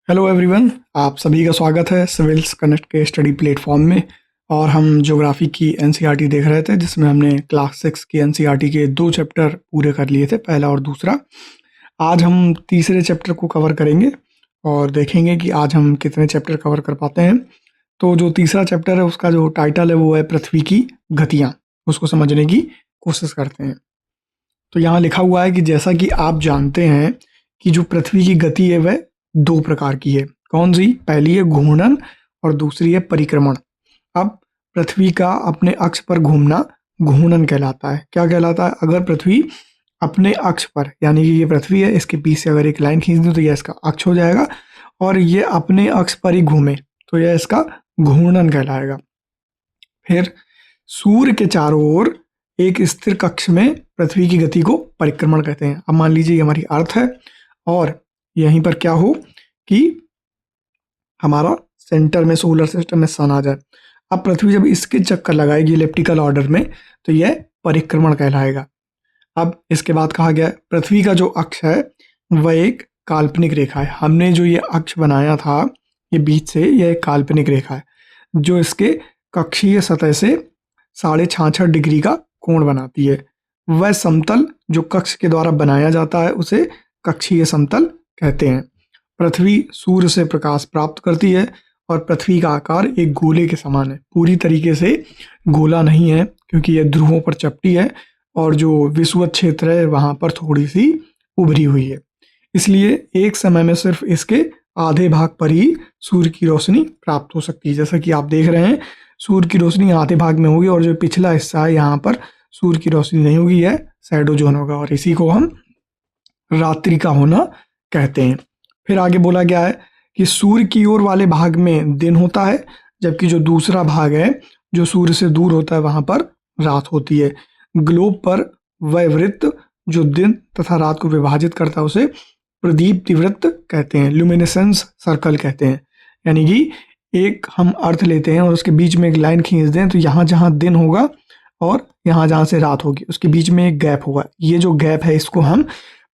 Hello everyone, आप सभी का स्वागत है सिविल्स कनेक्ट के स्टडी प्लेटफॉर्म में। और हम ज्योग्राफी की एनसीईआरटी देख रहे थे, जिसमें हमने क्लास 6 की एनसीईआरटी के 2 चैप्टर पूरे कर लिए थे, पहला और दूसरा। आज हम तीसरे चैप्टर को कवर करेंगे और देखेंगे कि आज हम कितने चैप्टर कवर कर पाते हैं। तो जो तीसरा चैप्टर है उसका जो टाइटल है वो है पृथ्वी की गतियाँ। उसको समझने की कोशिश करते हैं। तो यहाँ लिखा हुआ है कि जैसा कि आप जानते हैं कि जो पृथ्वी की गति है वह 2 प्रकार की है। कौन सी? पहली है घूर्णन और दूसरी है परिक्रमण। अब पृथ्वी का अपने अक्ष पर घूमना घूर्णन कहलाता है। क्या कहलाता है? अगर पृथ्वी अपने अक्ष पर, यानी कि ये पृथ्वी है, इसके पीछे अगर एक लाइन खींच दूं तो यह इसका अक्ष हो जाएगा, और ये अपने अक्ष पर ही घूमे तो यह इसका घूर्णन कहलाएगा। फिर सूर्य के चारों ओर एक स्थिर कक्ष में पृथ्वी की गति को परिक्रमण कहते हैं। अब मान लीजिए ये हमारी अर्थ है और यहीं पर क्या हो कि हमारा सेंटर में सोलर सिस्टम में सन आ जाए। अब पृथ्वी जब इसके चक्कर लगाएगी इलेप्टिकल ऑर्डर में तो यह परिक्रमण कहलाएगा। अब इसके बाद कहा गया पृथ्वी का जो अक्ष है वह एक काल्पनिक रेखा है। हमने जो ये अक्ष बनाया था ये बीच से, यह एक काल्पनिक रेखा है जो इसके कक्षीय सतह से 66.5 डिग्री का कोण बनाती है। वह समतल जो कक्ष के द्वारा बनाया जाता है उसे कक्षीय समतल कहते हैं। पृथ्वी सूर्य से प्रकाश प्राप्त करती है और पृथ्वी का आकार एक गोले के समान है। पूरी तरीके से गोला नहीं है क्योंकि यह ध्रुवों पर चपटी है और जो विषुवत क्षेत्र है वहाँ पर थोड़ी सी उभरी हुई है। इसलिए एक समय में सिर्फ इसके आधे भाग पर ही सूर्य की रोशनी प्राप्त हो सकती है। जैसा कि आप देख रहे हैं सूर्य की रोशनी आधे भाग में होगी और जो पिछला हिस्सा है यहाँ पर सूर्य की रोशनी नहीं होगी, यह शैडो जोन होगा और इसी को हम रात्रि का होना कहते हैं। फिर आगे बोला गया है कि सूर्य की ओर वाले भाग में दिन होता है, जबकि जो दूसरा भाग है जो सूर्य से दूर होता है वहां पर रात होती है। ग्लोब पर वह वृत्त जो दिन तथा रात को विभाजित करता है उसे प्रदीप्ति वृत्त कहते हैं, ल्यूमिनेसेंस सर्कल कहते हैं। यानी कि एक हम अर्थ लेते हैं और उसके बीच में एक लाइन खींच दें तो यहाँ जहाँ दिन होगा और यहाँ जहाँ से रात होगी उसके बीच में एक गैप होगा। ये जो गैप है इसको हम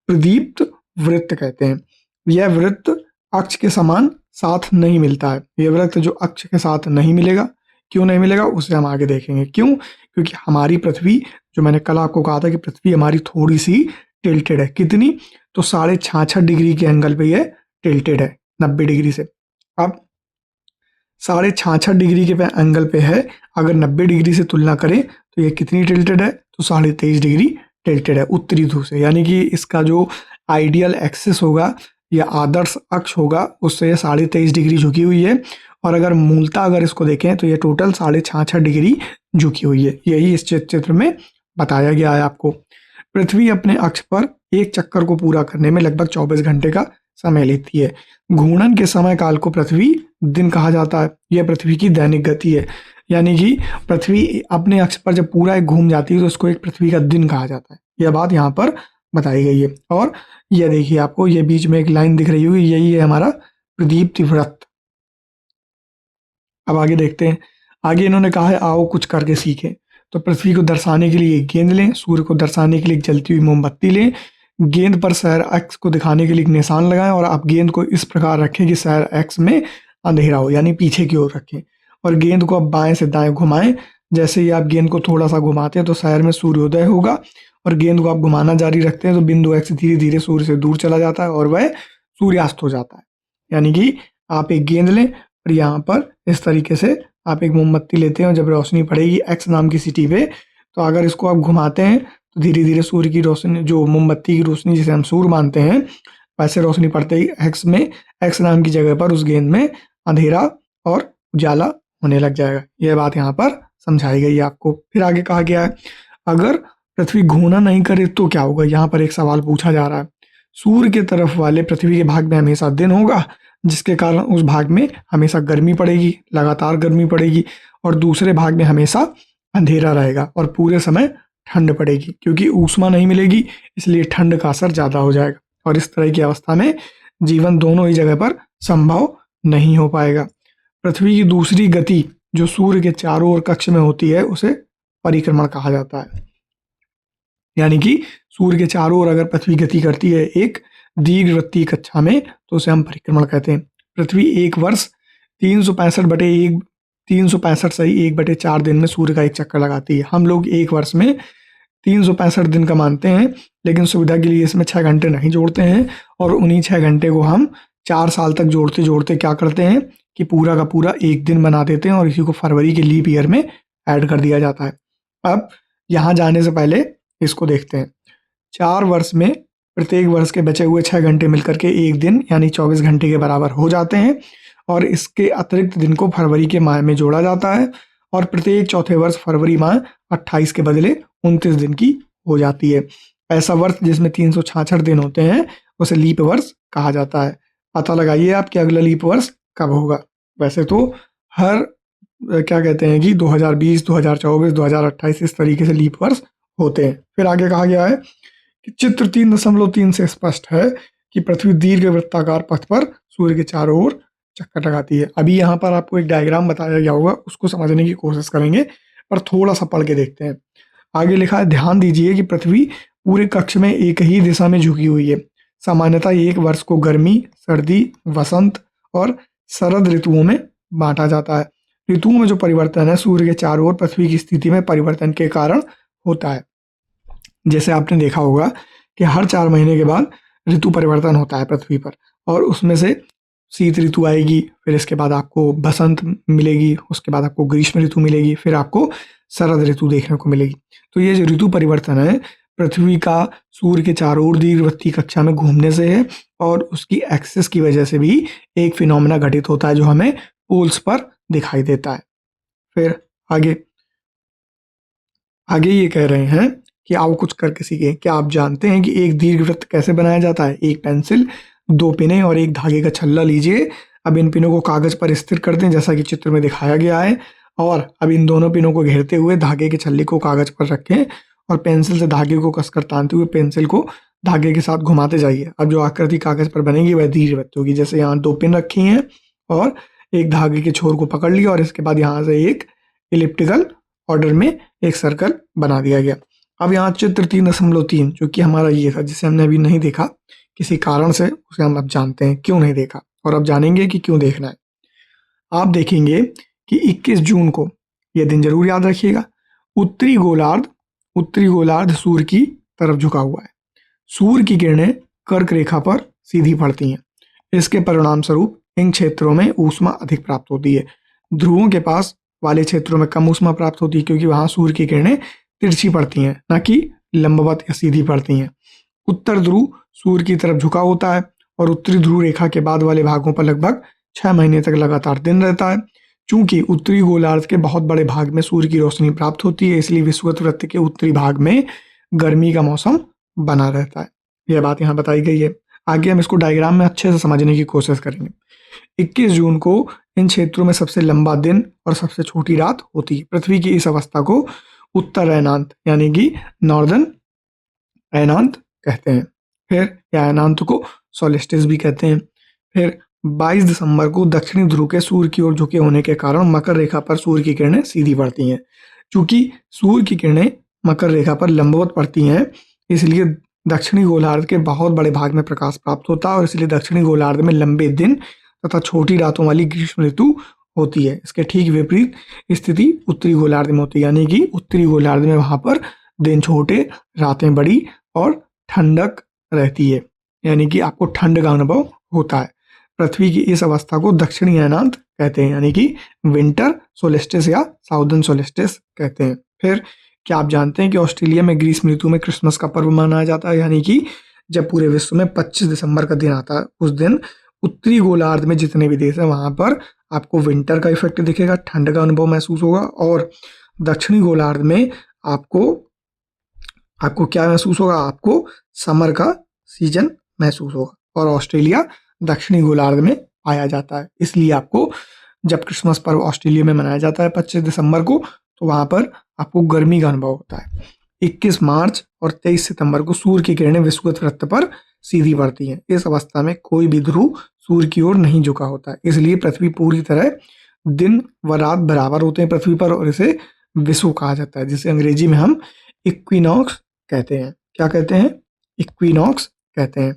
प्रदीप्त वृत्त कहते हैं। यह वृत्त अक्ष के समान साथ नहीं मिलता है। यह वृत्त जो अक्ष के साथ नहीं मिलेगा, क्यों नहीं मिलेगा उसे हम आगे देखेंगे। क्यों? क्योंकि हमारी पृथ्वी, जो मैंने कल आपको कहा था कि पृथ्वी हमारी थोड़ी सी टिल्टेड है। कितनी? तो 66.5 डिग्री के एंगल पे यह टिल्टेड है 90 डिग्री से। अब 66.5 डिग्री के एंगल पे है, अगर 90 डिग्री से तुलना करें तो ये कितनी टिल्टेड है? तो 23.5 डिग्री टिल्टेड है उत्तरी ध्रुव से। यानी कि इसका जो आइडियल एक्सिस होगा या आदर्श अक्ष होगा उससे 23.5 डिग्री झुकी हुई है, और अगर मूलतः अगर इसको देखें तो ये टोटल 66.5 डिग्री झुकी हुई है। यही इस चित्र में बताया गया है आपको। पृथ्वी अपने अक्ष पर एक चक्कर को पूरा करने में लगभग 24 घंटे का समय लेती है। घूर्णन के समय काल को पृथ्वी दिन कहा जाता है। यह पृथ्वी की दैनिक गति है। यानी कि पृथ्वी अपने अक्ष पर जब पूरा एक घूम जाती है तो उसको एक पृथ्वी का दिन कहा जाता है। यह बात यहाँ पर बताई गई है। और यह देखिए आपको ये बीच में एक लाइन दिख रही होगी, यही है हमारा प्रदीप्ति वृत्त। अब आगे देखते हैं। आगे इन्होंने कहा है आओ कुछ करके सीखें। तो पृथ्वी को दर्शाने के लिए एक गेंद लें, सूर्य को दर्शाने के लिए एक जलती हुई मोमबत्ती लें, गेंद पर सैर एक्स को दिखाने के लिए एक निशान लगाएं और आप गेंद को इस प्रकार रखें कि सैर एक्स में अंधेरा हो, यानी पीछे की ओर रखें, और गेंद को अब बाएं से दाएं घुमाएं। जैसे ही आप गेंद को थोड़ा सा घुमाते हैं तो सैर में सूर्योदय होगा, और गेंद को आप घुमाना जारी रखते हैं तो बिंदु एक्स धीरे धीरे सूर्य से दूर चला जाता है और वह सूर्यास्त हो जाता है। यानी कि आप एक गेंद लें और यहाँ पर इस तरीके से आप एक मोमबत्ती लेते हैं और जब रोशनी पड़ेगी एक्स नाम की सिटी पे, तो अगर इसको आप घुमाते हैं तो धीरे धीरे सूर्य की रोशनी, जो मोमबत्ती की रोशनी जिसे हम सूर्य मानते हैं, वैसे रोशनी पड़ते ही एक्स में, एक्स नाम की जगह पर उस गेंद में अंधेरा और उजाला होने लग जाएगा। यह बात यहाँ पर समझाई गई है आपको। फिर आगे कहा गया है अगर पृथ्वी घूमना नहीं करे तो क्या होगा। यहाँ पर एक सवाल पूछा जा रहा है। सूर्य के तरफ वाले पृथ्वी के भाग में हमेशा दिन होगा, जिसके कारण उस भाग में हमेशा गर्मी पड़ेगी, लगातार गर्मी पड़ेगी, और दूसरे भाग में हमेशा अंधेरा रहेगा और पूरे समय ठंड पड़ेगी। क्योंकि ऊष्मा नहीं मिलेगी इसलिए ठंड का असर ज़्यादा हो जाएगा, और इस तरह की अवस्था में जीवन दोनों ही जगह पर संभव नहीं हो पाएगा। पृथ्वी की दूसरी गति जो सूर्य के चारों ओर कक्ष में होती है उसे परिक्रमण कहा जाता है। यानी कि सूर्य के चारों ओर अगर पृथ्वी गति करती है एक दीर्घवृत्तीय कक्षा में तो उसे हम परिक्रमण कहते हैं। पृथ्वी एक वर्ष 365 सही 1/4 दिन में सूर्य का एक चक्कर लगाती है। हम लोग एक वर्ष में 365 दिन का मानते हैं, लेकिन सुविधा के लिए इसमें 6 घंटे नहीं जोड़ते हैं और उन्हीं 6 घंटे को हम 4 साल तक जोड़ते जोड़ते क्या करते हैं कि पूरा का पूरा एक दिन बना देते हैं और इसी को फरवरी के लीप ईयर में ऐड कर दिया जाता है। अब यहाँ जाने से पहले इसको देखते हैं। 4 वर्ष में प्रत्येक वर्ष के बचे हुए 6 घंटे मिलकर के एक दिन यानी 24 घंटे के बराबर हो जाते हैं और इसके अतिरिक्त दिन को फरवरी के माह में जोड़ा जाता है और प्रत्येक चौथे वर्ष फरवरी माह 28 के बदले 29 दिन की हो जाती है। ऐसा वर्ष जिसमें 366 दिन होते हैं उसे लीप वर्ष कहा जाता है। पता लगाइए आप कि अगला लीप वर्ष कब होगा। वैसे तो हर क्या कहते हैं कि 2020, 2024, 2028 इस तरीके से लीप वर्ष होते हैं। फिर आगे कहा गया है कि चित्र 3.3 से स्पष्ट है कि पृथ्वी दीर्घ वृत्ताकार पथ पर सूर्य के चारों ओर चक्कर लगाती है। अभी यहाँ पर आपको एक डायग्राम बताया गया होगा, उसको समझने की कोशिश करेंगे पर थोड़ा सा पढ़ के देखते हैं। आगे लिखा है, ध्यान दीजिए कि पृथ्वी पूरे कक्ष में एक ही दिशा में झुकी हुई है। सामान्यतः एक वर्ष को गर्मी, सर्दी, वसंत और शरद ऋतुओं में बांटा जाता है। ऋतुओं में जो परिवर्तन है सूर्य के चारों ओर पृथ्वी की स्थिति में परिवर्तन के कारण होता है। जैसे आपने देखा होगा कि हर 4 महीने के बाद ऋतु परिवर्तन होता है पृथ्वी पर और उसमें से शीत ऋतु आएगी, फिर इसके बाद आपको बसंत मिलेगी, उसके बाद आपको ग्रीष्म ऋतु मिलेगी, फिर आपको शरद ऋतु देखने को मिलेगी। तो ये जो ऋतु परिवर्तन है पृथ्वी का सूर्य के चारों ओर दीर्घवृत्तीय कक्षा में घूमने से है और उसकी एक्सिस की वजह से भी एक फिनोमेना घटित होता है जो हमें पोल्स पर दिखाई देता है। फिर आगे आगे ये कह रहे हैं कि आओ कुछ करके सीखें। क्या आप जानते हैं कि एक दीर्घवृत्त कैसे बनाया जाता है? एक पेंसिल, 2 पिनें और एक धागे का छल्ला लीजिए। अब इन पिनों को कागज पर स्थिर कर दें जैसा कि चित्र में दिखाया गया है और अब इन दोनों पिनों को घेरते हुए धागे के छल्ले को कागज पर रखें और पेंसिल से धागे को कसकर तानते हुए पेंसिल को धागे के साथ घुमाते जाइए। अब जो आकृति कागज पर बनेगी वह दीर्घवृत्त होगी। जैसे यहाँ 2 पिन रखी हैं और एक धागे के छोर को पकड़ लिया और इसके बाद यहाँ से एक इलिप्टिकल ऑर्डर में एक सर्कल बना दिया गया। अब यहाँ चित्र 3.3 जो कि हमारा ये था जिसे हमने अभी नहीं देखा किसी कारण से, उसे हम अब जानते हैं क्यों नहीं देखा और अब जानेंगे कि क्यों देखना है। आप देखेंगे कि 21 जून को यह दिन जरूर याद रखिएगा। उत्तरी गोलार्ध सूर्य की तरफ झुका हुआ है। सूर्य की किरणें कर्क रेखा पर सीधी पड़ती हैं। इसके परिणाम स्वरूप इन क्षेत्रों में ऊष्मा अधिक प्राप्त होती है। ध्रुवों के पास वाले क्षेत्रों में कम ऊष्मा प्राप्त होती है क्योंकि वहां सूर्य की किरणें तिरछी पड़ती हैं, न कि लंबवत या सीधी पड़ती हैं। उत्तर ध्रुव सूर्य की तरफ झुका होता है और उत्तरी ध्रुव रेखा के बाद वाले भागों पर लगभग 6 महीने तक लगातार दिन रहता है। चूंकि उत्तरी गोलार्ध के बहुत बड़े भाग में सूर्य की रोशनी प्राप्त होती है, इसलिए विषुवत वृत्त के उत्तरी भाग में गर्मी का मौसम बना रहता है। यह बात यहाँ बताई गई है। आगे हम इसको डायग्राम में अच्छे से समझने की कोशिश करेंगे। 21 जून को इन क्षेत्रों में सबसे लंबा दिन और सबसे छोटी रात होती है। पृथ्वी की इस अवस्था को उत्तर अयनांत यानी कि नॉर्दर्न अयनांत कहते हैं। फिर या अयनांत को सोलिस्टिस भी कहते हैं। फिर 22 दिसंबर को दक्षिणी ध्रुव के सूर्य की ओर झुके होने के कारण मकर रेखा पर सूर्य की किरणें सीधी पड़ती हैं। चूंकि सूर्य की किरणें मकर रेखा पर लंबवत पड़ती हैं, इसलिए दक्षिणी गोलार्ध के बहुत बड़े भाग में प्रकाश प्राप्त होता है और इसलिए दक्षिणी गोलार्ध में लंबे दिन तथा छोटी रातों वाली ग्रीष्म ऋतु होती है। इसके ठीक विपरीत स्थिति उत्तरी गोलार्ध में होती है, यानी कि उत्तरी गोलार्ध में वहां पर दिन छोटे, रातें बड़ी और ठंडक रहती है, यानी कि आपको ठंड का अनुभव होता है। पृथ्वी की इस अवस्था को दक्षिणी अयनांत कहते हैं, यानी कि विंटर सोलिस्टिस या साउदर्न सोलिस्टिस कहते हैं। फिर क्या आप जानते हैं कि ऑस्ट्रेलिया में ग्रीष्म ऋतु में क्रिसमस का पर्व मनाया जाता है, यानी कि जब पूरे विश्व में 25 दिसंबर का दिन आता है, उस दिन उत्तरी गोलार्ध में जितने भी देश हैं वहां पर आपको विंटर का इफेक्ट दिखेगा, ठंड का अनुभव महसूस होगा और दक्षिणी गोलार्ध में आपको क्या महसूस होगा? आपको समर का सीजन महसूस होगा। और ऑस्ट्रेलिया दक्षिणी गोलार्ध में पाया जाता है, इसलिए आपको जब क्रिसमस पर्व ऑस्ट्रेलिया में मनाया जाता है 25 दिसंबर को, तो वहां पर आपको गर्मी का अनुभव होता है। 21 मार्च और 23 सितंबर को सूर्य की किरणें विषुवत वृत्त पर सीधी पड़ती हैं। इस अवस्था में कोई भी ध्रुव सूर्य की ओर नहीं झुका होता है, इसलिए पृथ्वी पूरी तरह दिन व रात बराबर होते हैं पृथ्वी पर और इसे विषुव कहा जाता है, जिसे अंग्रेजी में हम इक्विनॉक्स कहते हैं। क्या कहते हैं? इक्विनॉक्स कहते हैं।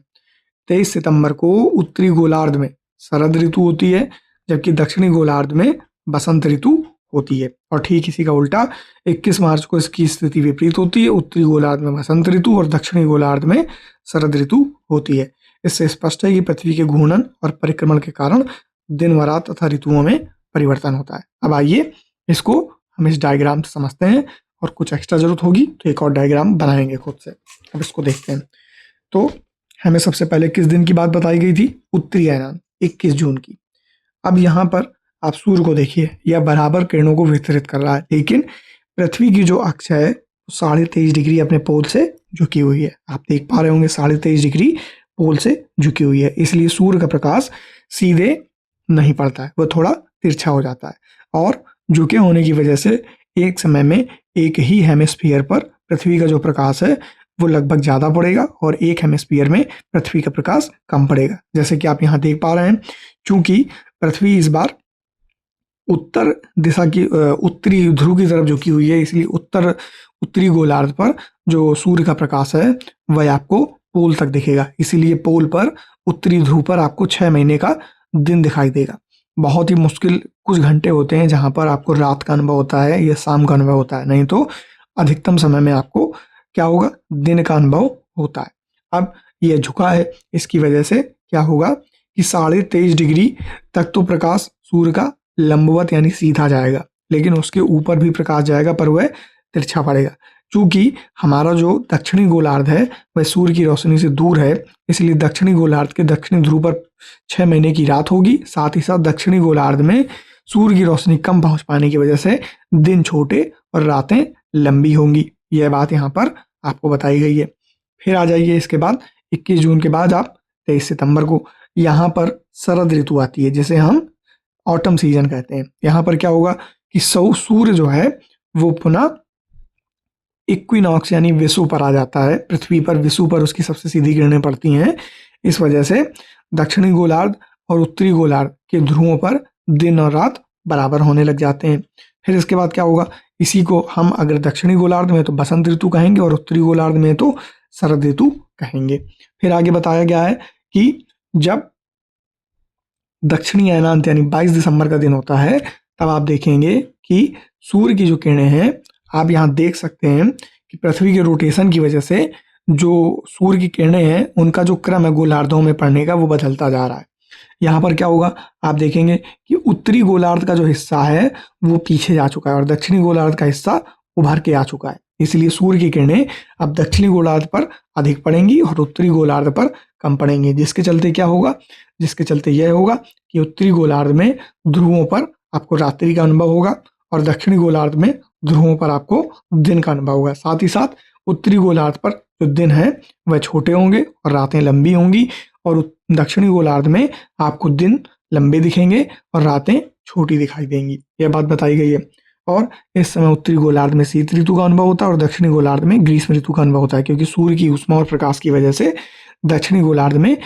23 सितंबर को उत्तरी गोलार्ध में शरद ऋतु होती है, जबकि दक्षिणी गोलार्ध में बसंत ऋतु होती है। और ठीक इसी का उल्टा 21 मार्च को इसकी स्थिति विपरीत होती है, उत्तरी गोलार्ध में बसंत ऋतु और दक्षिणी गोलार्ध में शरद ऋतु होती है। इससे स्पष्ट है कि पृथ्वी के घूर्णन और परिक्रमण के कारण दिन व रात तथा ऋतुओं में परिवर्तन होता है। अब आइए इसको हम इस डायग्राम से समझते हैं, और कुछ एक्स्ट्रा जरूरत होगी तो एक और डायग्राम बनाएंगे खुद से। अब इसको देखते हैं। तो हमें सबसे पहले किस दिन की बात बताई गई थी? उत्तरी अयनान 21 जून की। अब यहाँ पर आप सूर्य को देखिए, यह बराबर किरणों को वितरित कर रहा है, लेकिन पृथ्वी की जो अक्ष है 23.5 डिग्री अपने पोल से झुकी हुई है। आप देख पा रहे होंगे 23.5 डिग्री पोल से झुकी हुई है, इसलिए सूर्य का प्रकाश सीधे नहीं पड़ता है, वह थोड़ा तिरछा हो जाता है। और झुके होने की वजह से एक समय में एक ही हेमिस्फीयर पर पृथ्वी का जो प्रकाश है वो लगभग ज़्यादा पड़ेगा, और एक हेमिस्फीयर में पृथ्वी का प्रकाश कम पड़ेगा। जैसे कि आप यहाँ देख पा रहे हैं, चूंकि पृथ्वी इस बार उत्तर दिशा की उत्तरी ध्रुव की तरफ झुकी हुई है, इसलिए उत्तरी गोलार्ध पर जो सूर्य का प्रकाश है वह आपको पोल तक दिखेगा। इसीलिए पोल पर उत्तरी ध्रुव पर आपको 6 महीने का दिन दिखाई देगा। बहुत ही मुश्किल कुछ घंटे होते हैं जहां पर आपको रात का अनुभव होता है या शाम का अनुभव होता है, नहीं तो अधिकतम समय में आपको क्या होगा? दिन का अनुभव होता है। अब यह झुका है, इसकी वजह से क्या होगा कि 23.5 डिग्री तक तो प्रकाश सूर्य का लंबवत यानी सीधा जाएगा, लेकिन उसके ऊपर भी प्रकाश जाएगा पर वह तिरछा पड़ेगा। चूंकि हमारा जो दक्षिणी गोलार्ध है वह सूर्य की रोशनी से दूर है, इसलिए दक्षिणी गोलार्ध के दक्षिणी ध्रुव पर 6 महीने की रात होगी। साथ ही साथ दक्षिणी गोलार्ध में सूर्य की रोशनी कम पहुंच पाने की वजह से दिन छोटे और रातें लंबी होंगी। यह बात यहाँ पर आपको बताई गई है। फिर आ जाइए इसके बाद 21 जून के बाद आप 23 सितंबर को, यहाँ पर शरद ऋतु आती है, जिसे हम ऑटम सीजन कहते हैं। यहाँ पर क्या होगा कि सूर्य जो है वो पुनः इक्विनॉक्स यानी विषुव पर आ जाता है। पृथ्वी पर विषुव पर उसकी सबसे सीधी किरणें पड़ती हैं। इस वजह से दक्षिणी गोलार्ध और उत्तरी गोलार्ध के ध्रुवों पर दिन और रात बराबर होने लग जाते हैं। फिर इसके बाद क्या होगा, इसी को हम अगर दक्षिणी गोलार्ध में तो बसंत ऋतु कहेंगे और उत्तरी गोलार्ध में तो शरद ऋतु कहेंगे। फिर आगे बताया गया है कि जब दक्षिणी अयनांत यानी 22 दिसंबर का दिन होता है, तब आप देखेंगे कि सूर्य की जो किरणें हैं, आप यहाँ देख सकते हैं कि पृथ्वी के रोटेशन की वजह से जो सूर्य की किरणें हैं उनका जो क्रम है गोलार्धों में पड़ने का वो बदलता जा रहा है। यहाँ पर क्या होगा, आप देखेंगे कि उत्तरी गोलार्ध का जो हिस्सा है वो पीछे जा चुका है और दक्षिणी गोलार्ध का हिस्सा उभर के आ चुका है। इसलिए सूर्य की किरणें अब दक्षिणी गोलार्ध पर अधिक पड़ेंगी और उत्तरी गोलार्ध पर कम पड़ेंगी, जिसके चलते क्या होगा, जिसके चलते यह होगा कि उत्तरी गोलार्ध में ध्रुवों पर आपको रात्रि का अनुभव होगा और दक्षिणी गोलार्ध में ध्रुवों पर आपको दिन का अनुभव होगा। साथ ही साथ उत्तरी गोलार्ध पर जो दिन है वह छोटे होंगे और रातें लंबी होंगी, और दक्षिणी गोलार्ध में आपको दिन लंबे दिखेंगे और रातें छोटी दिखाई देंगी। यह बात बताई गई है। और इस समय उत्तरी गोलार्ध में शीत ऋतु का अनुभव होता है और दक्षिणी गोलार्ध में ग्रीष्म ऋतु का अनुभव होता है, क्योंकि सूर्य की ऊष्मा और प्रकाश की वजह से दक्षिणी गोलार्ध में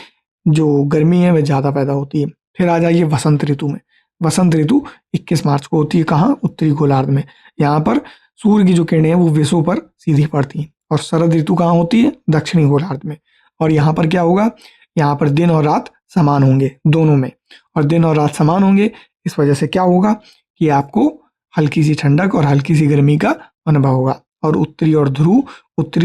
जो गर्मी है वह ज़्यादा पैदा होती है। फिर आ जाइए वसंत ऋतु में। वसंत ऋतु 21 मार्च को होती है। कहाँ? उत्तरी गोलार्ध में। यहाँ पर सूर्य की जो किरणें हैं वो विषुव पर सीधी पड़ती हैं। और शरद ऋतु कहाँ होती है? दक्षिणी गोलार्ध में। और यहाँ पर क्या होगा, यहाँ पर दिन और रात समान होंगे दोनों में, और दिन और रात समान होंगे, इस वजह से क्या होगा कि आपको हल्की सी ठंडक और हल्की सी गर्मी का अनुभव होगा। और उत्तरी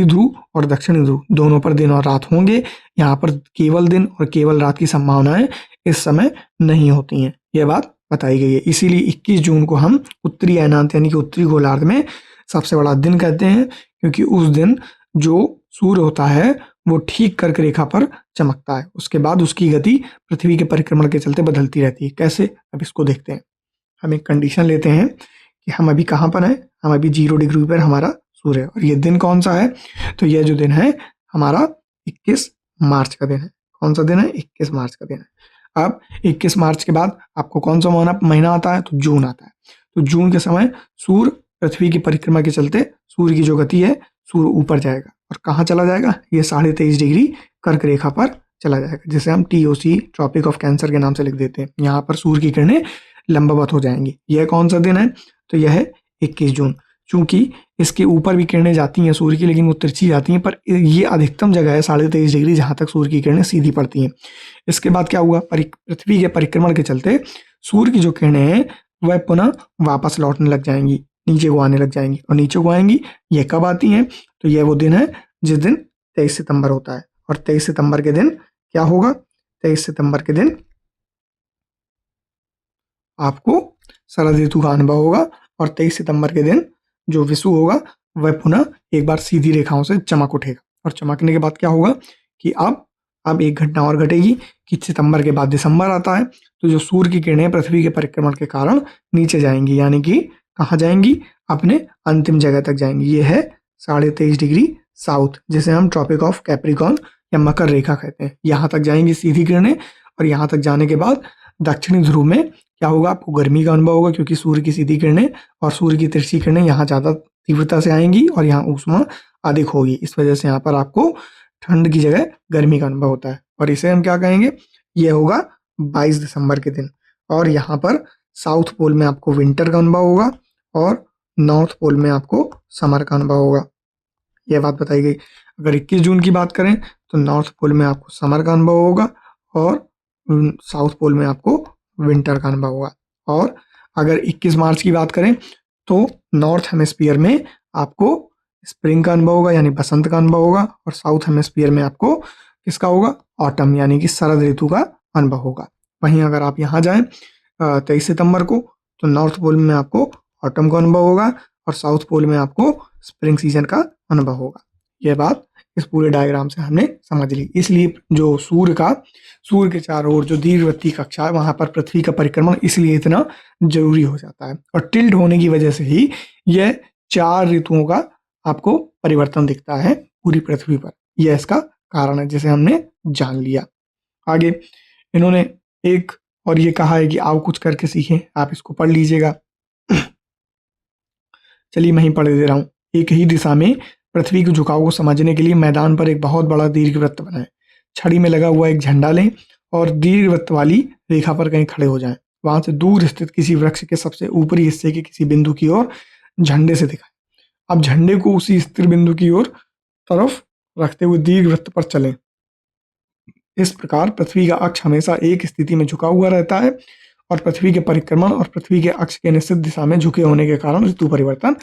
ध्रुव और दक्षिणी ध्रुव दोनों पर दिन और रात होंगे। यहाँ पर केवल दिन और केवल रात की संभावनाएं इस समय नहीं होती हैं। यह बात बताई गई है। इसीलिए 21 जून को हम उत्तरी अयनांत यानी कि उत्तरी गोलार्ध में सबसे बड़ा दिन कहते हैं, क्योंकि उस दिन जो सूर्य होता है वो ठीक कर्क रेखा पर चमकता है। उसके बाद उसकी गति पृथ्वी के परिक्रमण के चलते बदलती रहती है। कैसे? अब इसको देखते हैं। हम एक कंडीशन लेते हैं कि हम अभी कहाँ पर हैं, हम अभी 0 डिग्री पर हमारा सूर्य है, और ये दिन कौन सा है, तो यह जो दिन है हमारा 21 मार्च का दिन है। कौन सा दिन है? 21 मार्च का दिन है। अब 21 मार्च के बाद आपको कौन सा महीना आता है, तो जून आता है। तो जून के समय सूर्य पृथ्वी की परिक्रमा के चलते सूर्य की जो गति है, सूर्य ऊपर जाएगा और कहाँ चला जाएगा, ये 23.5 डिग्री कर्क रेखा पर चला जाएगा, जिसे हम TOC ट्रॉपिक ऑफ कैंसर के नाम से लिख देते हैं। यहाँ पर सूर्य की किरणें लंबवत हो जाएंगी। यह कौन सा दिन है, तो यह है 21 जून। चूंकि इसके ऊपर भी किरणें जाती हैं सूर्य की, लेकिन वो तिरछी जाती हैं, पर ये अधिकतम जगह है 23.5 डिग्री जहाँ तक सूर्य की किरणें सीधी पड़ती हैं। इसके बाद क्या हुआ, पृथ्वी के परिक्रमण के चलते सूर्य की जो किरणें हैं वह पुनः वापस लौटने लग जाएंगी, नीचे को आने लग जाएंगी। और नीचे को आएंगी, ये कब आती हैं, तो यह वो दिन है जिस दिन 23 सितंबर होता है। और 23 सितंबर के दिन क्या होगा, 23 सितंबर के दिन आपको शरद ऋतु का अनुभव होगा। और 23 सितंबर के दिन जो विषु होगा वह पुनः एक बार सीधी रेखाओं से चमक उठेगा। और चमकने के बाद क्या होगा कि अब एक घटना और घटेगी कि सितंबर के बाद दिसंबर आता है, तो जो सूर्य की किरणें पृथ्वी के परिक्रमण के कारण नीचे जाएंगी, यानी कि कहाँ जाएंगी, अपने अंतिम जगह तक जाएंगी। ये है 23.5 डिग्री साउथ, जिसे हम ट्रॉपिक ऑफ कैप्रिकॉर्न या मकर रेखा कहते हैं। यहाँ तक जाएंगी सीधी किरणें, और यहाँ तक जाने के बाद दक्षिणी ध्रुव में क्या होगा, आपको गर्मी का अनुभव होगा, क्योंकि सूर्य की सीधी किरणें और सूर्य की तिरछी किरणें यहाँ ज़्यादा तीव्रता से आएंगी और यहाँ ऊष्मा अधिक होगी। इस वजह से यहाँ पर आपको ठंड की जगह गर्मी का अनुभव होता है। और इसे हम क्या कहेंगे, ये होगा 22 दिसंबर के दिन। और यहाँ पर साउथ पोल में आपको विंटर का अनुभव होगा और नॉर्थ पोल में आपको समर का अनुभव होगा। यह बात बताई गई। अगर 21 जून की बात करें तो नॉर्थ पोल में आपको समर का अनुभव होगा और साउथ पोल में आपको विंटर का अनुभव होगा। और अगर 21 मार्च की बात करें तो नॉर्थ हेमिस्फीयर में आपको स्प्रिंग का अनुभव होगा, यानी बसंत का अनुभव होगा। और साउथ हेमिस्फीयर में आपको किसका होगा, ऑटम, यानी कि शरद ऋतु का अनुभव होगा। वहीं अगर आप यहाँ जाएं 23 सितंबर को, तो नॉर्थ पोल में आपको ऑटम का अनुभव होगा और साउथ पोल में आपको स्प्रिंग सीजन का अनुभव होगा। यह बात इस पूरे डायग्राम से हमने समझ ली। इसलिए जो सूर्य के चारों ओर जो दीर्घवृत्तीय कक्षा है वहां पर पृथ्वी का परिक्रमण इसलिए इतना जरूरी हो जाता है। और टिल्ट होने की वजह से ही यह 4 ऋतुओं का आपको परिवर्तन दिखता है पूरी पृथ्वी पर। यह इसका कारण है, जिसे हमने जान लिया। आगे इन्होंने एक और ये कहा है कि आओ कुछ करके सीखें, आप इसको पढ़ लीजिएगा। चलिए मैं ही पढ़ दे रहा हूँ। एक ही दिशा में पृथ्वी के झुकाव को समझने के लिए मैदान पर एक बहुत बड़ा दीर्घवृत्त बनाएं। छड़ी में लगा हुआ एक झंडा लें और दीर्घवृत्त वाली रेखा पर कहीं खड़े हो जाएं। वहां से दूर स्थित किसी वृक्ष के सबसे ऊपरी हिस्से के किसी बिंदु की ओर झंडे से दिखाएं। अब झंडे को उसी स्थिर बिंदु की ओर तरफ रखते हुए दीर्घवृत्त पर चलें। इस प्रकार पृथ्वी का अक्ष हमेशा एक स्थिति में झुका हुआ रहता है और पृथ्वी के परिक्रमण और पृथ्वी के अक्ष के निश्चित दिशा में झुके होने के कारण ऋतु परिवर्तन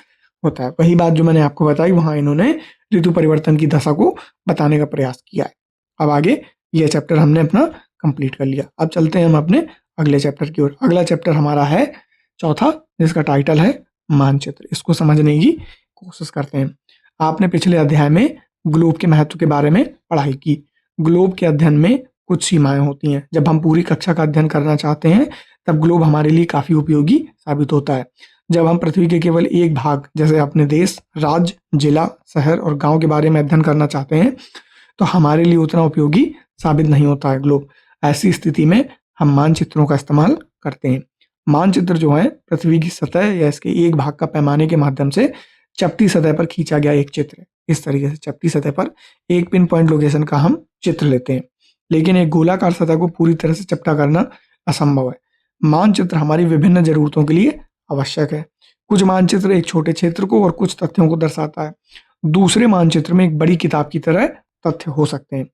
होता है। वही बात जो मैंने आपको बताई, वहां इन्होंने ऋतु परिवर्तन की दशा को बताने का प्रयास किया है। अब आगे यह चैप्टर हमने अपना कंप्लीट कर लिया। अब चलते हैं हम अपने अगले चैप्टर की ओर। अगला चैप्टर हमारा है चौथा, जिसका टाइटल है मानचित्र। इसको समझने की कोशिश करते हैं। आपने पिछले अध्याय में ग्लोब के महत्व के बारे में पढ़ाई की। ग्लोब के अध्ययन में कुछ सीमाएं होती हैं। जब हम पूरी कक्षा का अध्ययन करना चाहते हैं तब ग्लोब हमारे लिए काफी उपयोगी साबित होता है। जब हम पृथ्वी के केवल एक भाग, जैसे अपने देश, राज्य, जिला, शहर और गांव के बारे में अध्ययन करना चाहते हैं तो हमारे लिए उतना उपयोगी साबित नहीं होता है ग्लोब। ऐसी स्थिति में हम मानचित्रों का इस्तेमाल करते हैं। मानचित्र जो है पृथ्वी की सतह या इसके एक भाग का पैमाने के माध्यम से चपटी सतह पर खींचा गया एक चित्र है। इस तरीके से चपटी सतह पर एक पिन पॉइंट लोकेशन का हम चित्र लेते हैं, लेकिन एक गोलाकार सतह को पूरी तरह से चपटा करना असंभव है। मानचित्र हमारी विभिन्न जरूरतों के लिए आवश्यक है। कुछ मानचित्र एक छोटे क्षेत्र को और कुछ तथ्यों को दर्शाता है। दूसरे मानचित्र में एक बड़ी किताब की तरह तथ्य हो सकते हैं।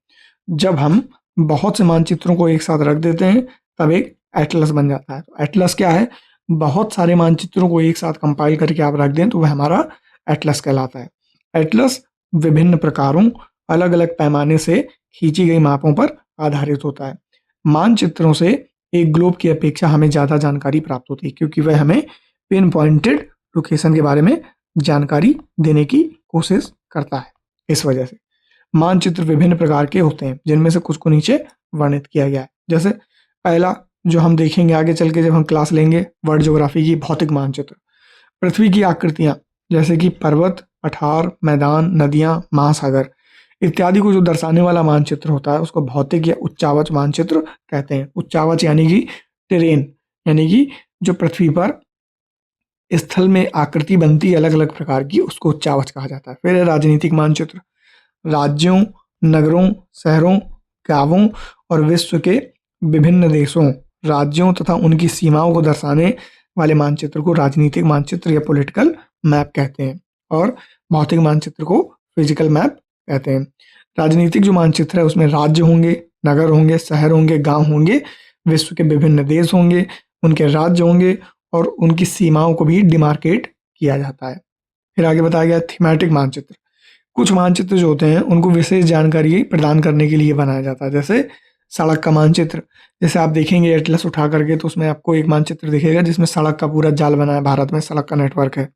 जब हम बहुत से मानचित्रों को एक साथ रख देते हैं तब एक एटलस बन जाता है। तो एटलस क्या है? बहुत सारे मानचित्रों को एक साथ कंपाइल करके आप रख दें तो वह हमारा एटलस कहलाता है। एटलस विभिन्न प्रकारों, अलग अलग पैमाने से खींची गई मापों पर आधारित होता है। मानचित्रों से एक ग्लोब की अपेक्षा हमें ज़्यादा जानकारी प्राप्त होती है, क्योंकि वह हमें पिन पॉइंटेड लोकेशन के बारे में जानकारी देने की कोशिश करता है। इस वजह से मानचित्र विभिन्न प्रकार के होते हैं, जिनमें से कुछ को नीचे वर्णित किया गया है। जैसे पहला जो हम देखेंगे आगे चल के जब हम क्लास लेंगे, वर्ल्ड ज्योग्राफी की भौतिक मानचित्र। पृथ्वी की आकृतियां जैसे कि पर्वत, पठार, मैदान, नदियां, महासागर इत्यादि को जो दर्शाने वाला मानचित्र होता है उसको भौतिक या उच्चावच मानचित्र कहते हैं। उच्चावच यानी कि टेरेन, यानी कि जो पृथ्वी पर स्थल में आकृति बनती है अलग अलग प्रकार की, उसको उच्चावच कहा जाता है। फिर है राजनीतिक मानचित्र। राज्यों, नगरों, शहरों, गांवों और विश्व के विभिन्न देशों, राज्यों तथा उनकी सीमाओं को दर्शाने वाले मानचित्र को राजनीतिक मानचित्र या पॉलिटिकल मैप कहते हैं और भौतिक मानचित्र को फिजिकल मैप कहते हैं। राजनीतिक जो मानचित्र है उसमें राज्य होंगे, नगर होंगे, शहर होंगे, गांव होंगे, विश्व के विभिन्न देश होंगे, उनके राज्य होंगे और उनकी सीमाओं को भी डिमार्केट किया जाता है। फिर आगे बताया गया थीमेटिक मानचित्र। कुछ मानचित्र जो होते हैं उनको विशेष जानकारी प्रदान करने के लिए बनाया जाता है, जैसे सड़क का मानचित्र। जैसे आप देखेंगे एटलस उठा करके तो उसमें आपको एक मानचित्र दिखेगा जिसमें सड़क का पूरा जाल बना है, भारत में सड़क का नेटवर्क है।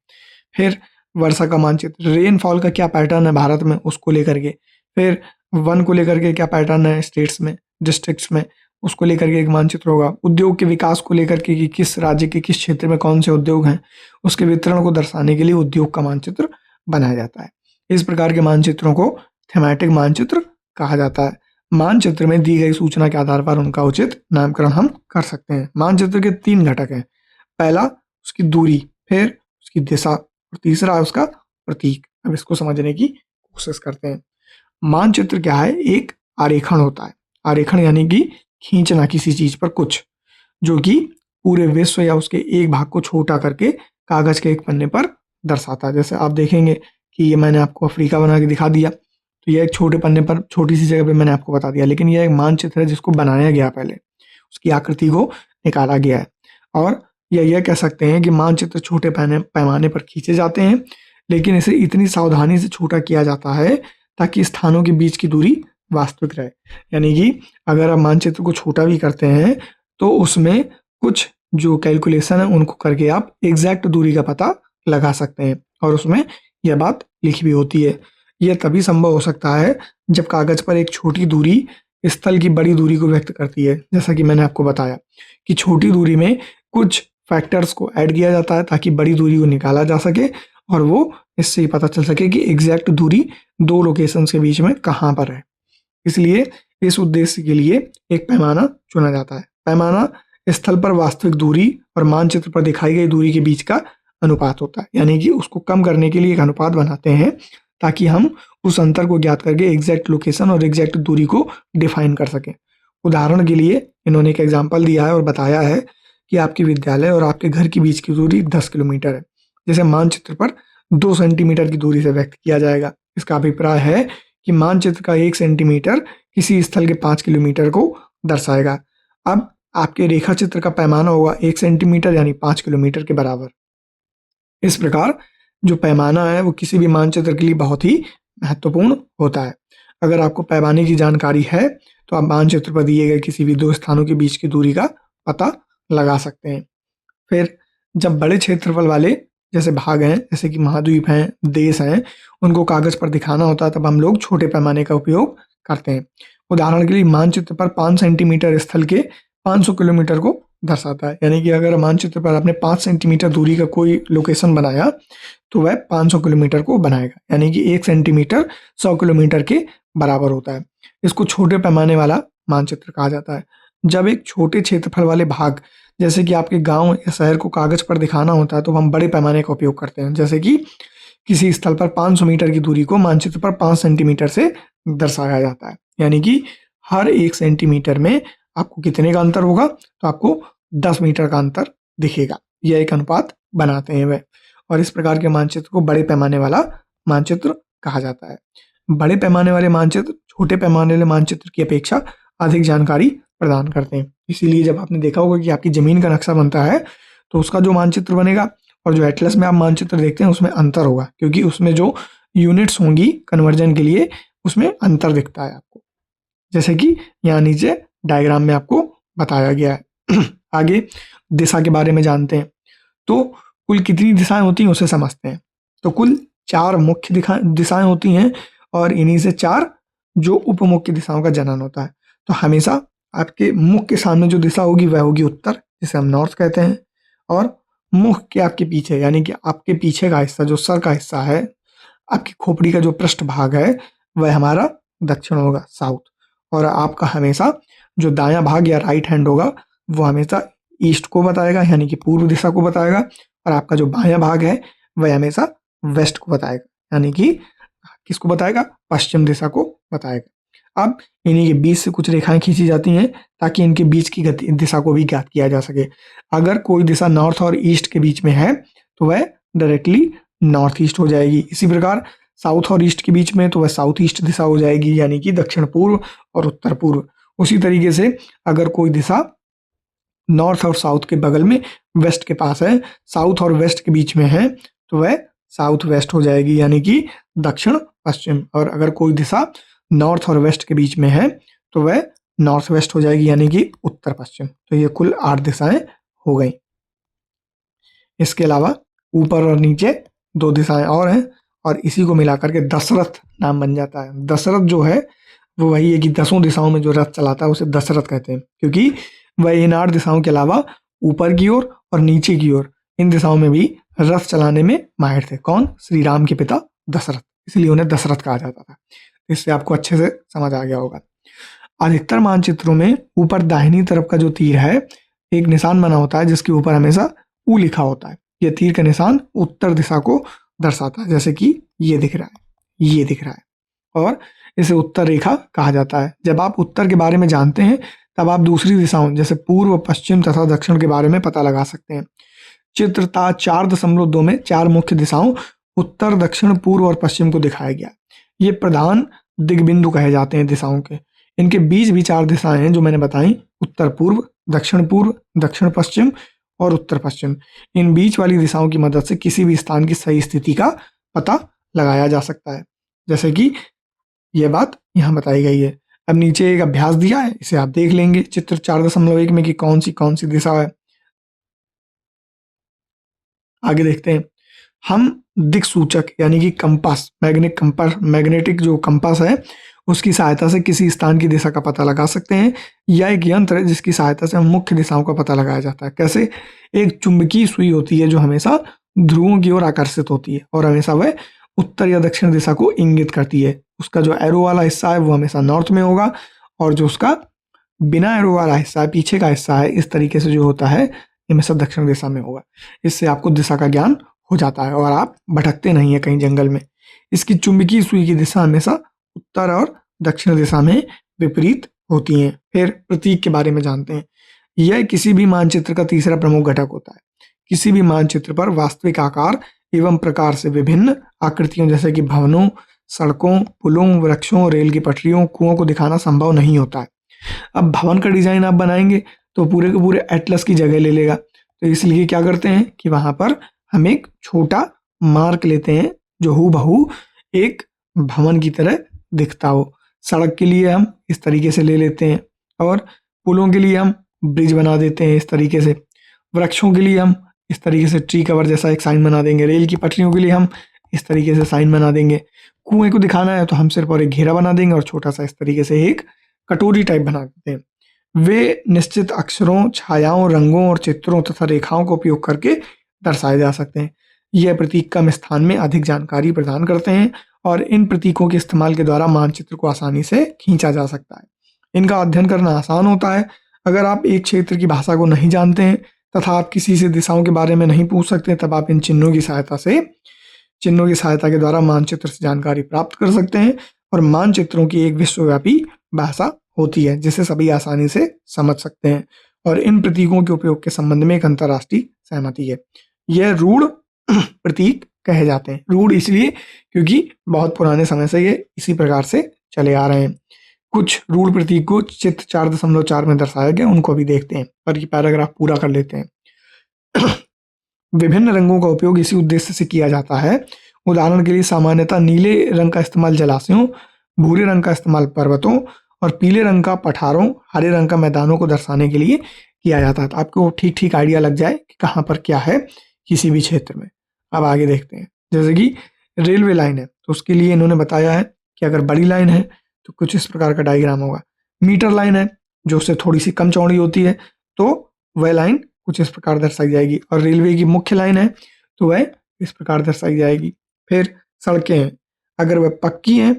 फिर वर्षा का मानचित्र, रेनफॉल का क्या पैटर्न है भारत में उसको लेकर के। फिर वन को लेकर के क्या पैटर्न है स्टेट्स में, डिस्ट्रिक्ट्स में, उसको लेकर के एक मानचित्र होगा। उद्योग के विकास को लेकर के कि किस राज्य के किस क्षेत्र में कौन से उद्योग हैं, उसके वितरण को दर्शाने के लिए उद्योग का मानचित्र बनाया जाता है। इस प्रकार के मानचित्रों को थीमेटिक मानचित्र कहा जाता है। मानचित्र में दी गई सूचना के आधार पर उनका उचित नामकरण हम कर सकते हैं। मानचित्र के 3 घटक हैं। पहला उसकी दूरी, फिर उसकी दिशा और तीसरा उसका प्रतीक। अब इसको समझने की कोशिश करते हैं। मानचित्र क्या है? एक आरेखन होता है। आरेखन यानी कि खींचना किसी चीज पर कुछ, जो कि पूरे विश्व या उसके एक भाग को छोटा करके कागज के एक पन्ने पर दर्शाता है। जैसे आप देखेंगे कि ये मैंने आपको अफ्रीका बना के दिखा दिया, तो यह एक छोटे पन्ने पर छोटी सी जगह पे मैंने आपको बता दिया, लेकिन यह एक मानचित्र है जिसको बनाया गया, पहले उसकी आकृति को निकाला गया है। और यह कह सकते हैं कि मानचित्र छोटे पैमाने पर खींचे जाते हैं, लेकिन इसे इतनी सावधानी से छोटा किया जाता है ताकि स्थानों के बीच की दूरी वास्तविक रहे। यानी कि अगर आप मानचित्र को छोटा भी करते हैं तो उसमें कुछ जो कैलकुलेशन है उनको करके आप एग्जैक्ट दूरी का पता लगा सकते हैं, और उसमें यह बात लिखी भी होती है। यह तभी संभव हो सकता है जब कागज पर एक छोटी दूरी स्थल की बड़ी दूरी को व्यक्त करती है। जैसा कि मैंने आपको बताया कि छोटी दूरी में कुछ फैक्टर्स को ऐड किया जाता है ताकि बड़ी दूरी को निकाला जा सके, और वो इससे पता चल सके कि एग्जैक्ट दूरी दो लोकेशंस के बीच में कहाँ पर है। इसलिए इस उद्देश्य के लिए एक पैमाना चुना जाता है। पैमाना स्थल पर वास्तविक दूरी और मानचित्र पर दिखाई गई दूरी के बीच का अनुपात होता है। यानी कि उसको कम करने के लिए एक अनुपात बनाते हैं ताकि हम उस अंतर को ज्ञात करके एग्जैक्ट लोकेशन और एग्जैक्ट दूरी को डिफाइन कर सकें। उदाहरण के लिए इन्होंने एक एग्जाम्पल दिया है और बताया है कि आपके विद्यालय और आपके घर के बीच की दूरी 10 किलोमीटर है, जैसे मानचित्र पर 2 सेंटीमीटर की दूरी से व्यक्त किया जाएगा। इसका अभिप्राय है कि मानचित्र का 1 सेंटीमीटर किसी स्थल के 5 किलोमीटर को दर्शाएगा। अब आपके रेखा चित्र का पैमाना होगा 1 सेंटीमीटर यानी 5 किलोमीटर के बराबर। इस प्रकार जो पैमाना है वो किसी भी मानचित्र के लिए बहुत ही महत्वपूर्ण होता है। अगर आपको पैमाने की जानकारी है तो आप मानचित्र पर दिए गए किसी भी दो स्थानों के बीच की दूरी का पता लगा सकते हैं। फिर जब बड़े क्षेत्रफल वाले जैसे भाग हैं, जैसे कि महाद्वीप हैं, देश हैं, उनको कागज पर दिखाना होता है तब हम लोग छोटे पैमाने का उपयोग करते हैं। उदाहरण के लिए मानचित्र पर 5 सेंटीमीटर स्थल के 500 किलोमीटर को दर्शाता है। यानी कि अगर मानचित्र पर आपने 5 सेंटीमीटर दूरी का कोई लोकेशन बनाया तो वह 500 किलोमीटर को बनाएगा। यानी कि 1 सेंटीमीटर 100 किलोमीटर के बराबर होता है। इसको छोटे पैमाने वाला मानचित्र कहा जाता है। जब एक छोटे क्षेत्रफल वाले भाग जैसे कि आपके गांव या शहर को कागज पर दिखाना होता है तो हम बड़े पैमाने का उपयोग करते हैं। जैसे कि किसी स्थल पर 500 मीटर की दूरी को मानचित्र पर 5 सेंटीमीटर से दर्शाया जाता है। यानी कि हर 1 सेंटीमीटर में आपको कितने का अंतर होगा, तो आपको 10 मीटर का अंतर दिखेगा। यह एक अनुपात बनाते हैं वह, और इस प्रकार के मानचित्र को बड़े पैमाने वाला मानचित्र कहा जाता है। बड़े पैमाने वाले मानचित्र छोटे पैमाने वाले मानचित्र की अपेक्षा अधिक जानकारी प्रदान करते हैं। इसीलिए जब आपने देखा होगा कि आपकी जमीन का नक्शा बनता है तो उसका जो मानचित्र बनेगा और जो एटलस में आप मानचित्र देखते हैं उसमें अंतर होगा, क्योंकि उसमें जो यूनिट्स होंगी कन्वर्जन के लिए उसमें अंतर दिखता है आपको, जैसे कि यहाँ नीचे डायग्राम में आपको बताया गया है। आगे दिशा के बारे में जानते हैं। तो कुल कितनी दिशाएं होती हैं उसे समझते हैं। तो कुल 4 मुख्य दिशाएं होती हैं और इन्हीं से 4 जो उप मुख्य दिशाओं का जनन होता है। तो हमेशा आपके मुख के सामने जो दिशा होगी वह होगी उत्तर, जिसे हम नॉर्थ कहते हैं, और मुख के आपके पीछे यानी कि आपके पीछे का हिस्सा जो सर का हिस्सा है, आपकी खोपड़ी का जो पृष्ठ भाग है वह हमारा दक्षिण होगा, साउथ। और आपका हमेशा जो दायां भाग या राइट हैंड होगा वो हमेशा ईस्ट को बताएगा यानी कि पूर्व दिशा को बताएगा, और आपका जो बायां भाग है वह हमेशा वेस्ट को बताएगा यानी कि किसको बताएगा, पश्चिम दिशा को बताएगा। अब इन्हीं के बीच से कुछ रेखाएं खींची जाती हैं ताकि इनके बीच की गति दिशा को भी ज्ञात किया जा सके। अगर कोई दिशा नॉर्थ और ईस्ट के बीच में है तो वह डायरेक्टली नॉर्थ ईस्ट हो जाएगी। इसी प्रकार साउथ और ईस्ट के बीच में तो वह साउथ ईस्ट दिशा हो जाएगी, यानी कि दक्षिण पूर्व और उत्तर पूर्व। उसी तरीके से अगर कोई दिशा नॉर्थ और साउथ के बगल में वेस्ट के पास है, साउथ और वेस्ट के बीच में है, तो वह साउथ वेस्ट हो जाएगी, यानी कि दक्षिण पश्चिम। और अगर कोई दिशा नॉर्थ और वेस्ट के बीच में है तो वह नॉर्थ वेस्ट हो जाएगी, यानी कि उत्तर पश्चिम। तो ये कुल 8 दिशाएं हो गई। इसके अलावा ऊपर और नीचे 2 दिशाएं और हैं, और इसी को मिलाकर के दशरथ नाम बन जाता है। दशरथ जो है वो वही है कि 10 दिशाओं में जो रथ चलाता है उसे दशरथ कहते हैं, क्योंकि वह इन 8 दिशाओं के अलावा ऊपर की ओर और नीचे की ओर इन दिशाओं में भी रथ चलाने में माहिर थे। कौन? श्री राम के पिता दशरथ, इसलिए उन्हें दशरथ कहा जाता था। इससे आपको अच्छे से समझ आ गया होगा। अधिकतर मानचित्रों में ऊपर दाहिनी तरफ का जो तीर है एक निशान बना होता है, जिसके ऊपर हमेशा ऊ लिखा होता है। यह तीर का निशान उत्तर दिशा को दर्शाता है, जैसे कि ये दिख रहा है, ये दिख रहा है, और इसे उत्तर रेखा कहा जाता है। जब आप उत्तर के बारे में जानते हैं तब आप दूसरी दिशाओं जैसे पूर्व, पश्चिम तथा दक्षिण के बारे में पता लगा सकते हैं। चित्र 4.2 में 4 मुख्य दिशाओं उत्तर, दक्षिण, पूर्व और पश्चिम को दिखाया गया। ये प्रधान दिग्बिंदु कहे जाते हैं दिशाओं के। इनके बीच भी 4 दिशाएं हैं जो मैंने बताई, उत्तर पूर्व, दक्षिण पूर्व, दक्षिण पश्चिम और उत्तर पश्चिम। इन बीच वाली दिशाओं की मदद से किसी भी स्थान की सही स्थिति का पता लगाया जा सकता है, जैसे कि यह बात यहाँ बताई गई है। अब नीचे एक अभ्यास दिया है, इसे आप देख लेंगे चित्र 4.1 में कि कौन सी दिशा है। आगे देखते हैं। हम दिक सूचक यानी कि कंपास, मैग्नेटिक जो कंपास है उसकी सहायता से किसी स्थान की दिशा का पता लगा सकते हैं। यह एक यंत्र है जिसकी सहायता से हम मुख्य दिशाओं का पता लगाया जाता है। कैसे? एक चुंबकीय सुई होती है जो हमेशा ध्रुवों की ओर आकर्षित होती है और हमेशा वह उत्तर या दक्षिण दिशा को इंगित करती है। उसका जो एरो वाला हिस्सा है वो हमेशा नॉर्थ में होगा, और जो उसका बिना एरो वाला हिस्सा है, पीछे का हिस्सा है, इस तरीके से जो होता है हमेशा दक्षिण दिशा में होगा। इससे आपको दिशा का ज्ञान हो जाता है और आप भटकते नहीं है कहीं जंगल में। इसकी चुंबकीय सुई की दिशा हमेशा उत्तर और दक्षिण दिशा में विपरीत होती हैं। फिर प्रतीक के बारे में जानते हैं। यह किसी भी मानचित्र का तीसरा प्रमुख घटक होता है। किसी भी मानचित्र पर वास्तविक आकार एवं प्रकार से विभिन्न आकृतियों जैसे कि भवनों, सड़कों, पुलों, वृक्षों, रेल की पटरियों, कुओं को दिखाना संभव नहीं होता है। अब भवन का डिजाइन आप बनाएंगे तो पूरे के पूरे एटलस की जगह ले लेगा, तो इसलिए क्या करते हैं कि वहां पर हम एक छोटा मार्क लेते हैं जो हूबहू एक भवन की तरह दिखता हो। सड़क के लिए हम इस तरीके से ले लेते हैं, और पुलों के लिए हम ब्रिज बना देते हैं इस तरीके से। वृक्षों के लिए हम इस तरीके से ट्री कवर जैसा एक साइन बना देंगे। रेल की पटरियों के लिए हम इस तरीके से साइन बना देंगे। कुएं को दिखाना है तो हम सिर्फ और एक घेरा बना देंगे और छोटा सा इस तरीके से एक कटोरी टाइप बना देते हैं। वे निश्चित अक्षरों, छायाओं, रंगों और चित्रों तथा रेखाओं का उपयोग करके दर्शाए जा सकते हैं। यह प्रतीक कम स्थान में अधिक जानकारी प्रदान करते हैं, और इन प्रतीकों के इस्तेमाल के द्वारा मानचित्र को आसानी से खींचा जा सकता है। इनका अध्ययन करना आसान होता है। अगर आप एक क्षेत्र की भाषा को नहीं जानते हैं तथा आप किसी से दिशाओं के बारे में नहीं पूछ सकते, तब आप इन चिन्हों की सहायता के द्वारा मानचित्र से जानकारी प्राप्त कर सकते हैं। और मानचित्रों की एक विश्वव्यापी भाषा होती है जिसे सभी आसानी से समझ सकते हैं, और इन प्रतीकों के उपयोग के संबंध में एक अंतर्राष्ट्रीय सहमति है। यह रूढ़ प्रतीक कहे जाते हैं। रूढ़ इसलिए क्योंकि बहुत पुराने समय से ये इसी प्रकार से चले आ रहे हैं। कुछ रूढ़ प्रतीक को चित्र 4.4 में दर्शाया गया, उनको भी देखते हैं, और ये पैराग्राफ पूरा कर लेते हैं। विभिन्न रंगों का उपयोग इसी उद्देश्य से किया जाता है। उदाहरण के लिए सामान्यतः नीले रंग का इस्तेमाल जलाशयों, भूरे रंग का इस्तेमाल पर्वतों और पीले रंग का पठारों, हरे रंग का मैदानों को दर्शाने के लिए किया जाता है। तो आपको ठीक ठीक आइडिया लग जाए कि कहाँ पर क्या है किसी भी क्षेत्र में। अब आगे देखते हैं। जैसे कि रेलवे लाइन है तो उसके लिए इन्होंने बताया है कि अगर बड़ी लाइन है तो कुछ इस प्रकार का डायग्राम होगा। मीटर लाइन है जो उससे थोड़ी सी कम चौड़ी होती है तो वह लाइन कुछ इस प्रकार दर्शाई जाएगी, और रेलवे की मुख्य लाइन है तो वह इस प्रकार दर्शाई जाएगी। फिर सड़कें हैं, अगर वह पक्की हैं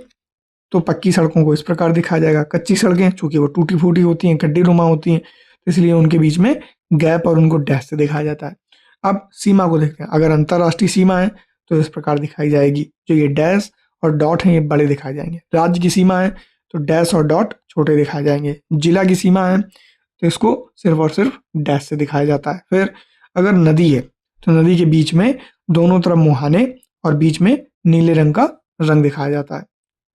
तो पक्की सड़कों को इस प्रकार दिखाया जाएगा। कच्ची सड़कें चूंकि वो टूटी फूटी होती हैं, गड्ढे रुमा होती हैं, तो इसलिए उनके बीच में गैप और उनको डैश से दिखाया जाता है। अब सीमा को देखते हैं। अगर अंतर्राष्ट्रीय सीमा है तो इस प्रकार दिखाई जाएगी, जो ये डैश और डॉट हैं ये बड़े दिखाए जाएंगे। राज्य की सीमा है तो डैश और डॉट छोटे दिखाए जाएंगे। जिला की सीमा है तो इसको सिर्फ और सिर्फ डैश से दिखाया जाता है। फिर अगर नदी है तो नदी के बीच में दोनों तरफ मुहाने और बीच में नीले रंग का रंग दिखाया जाता है।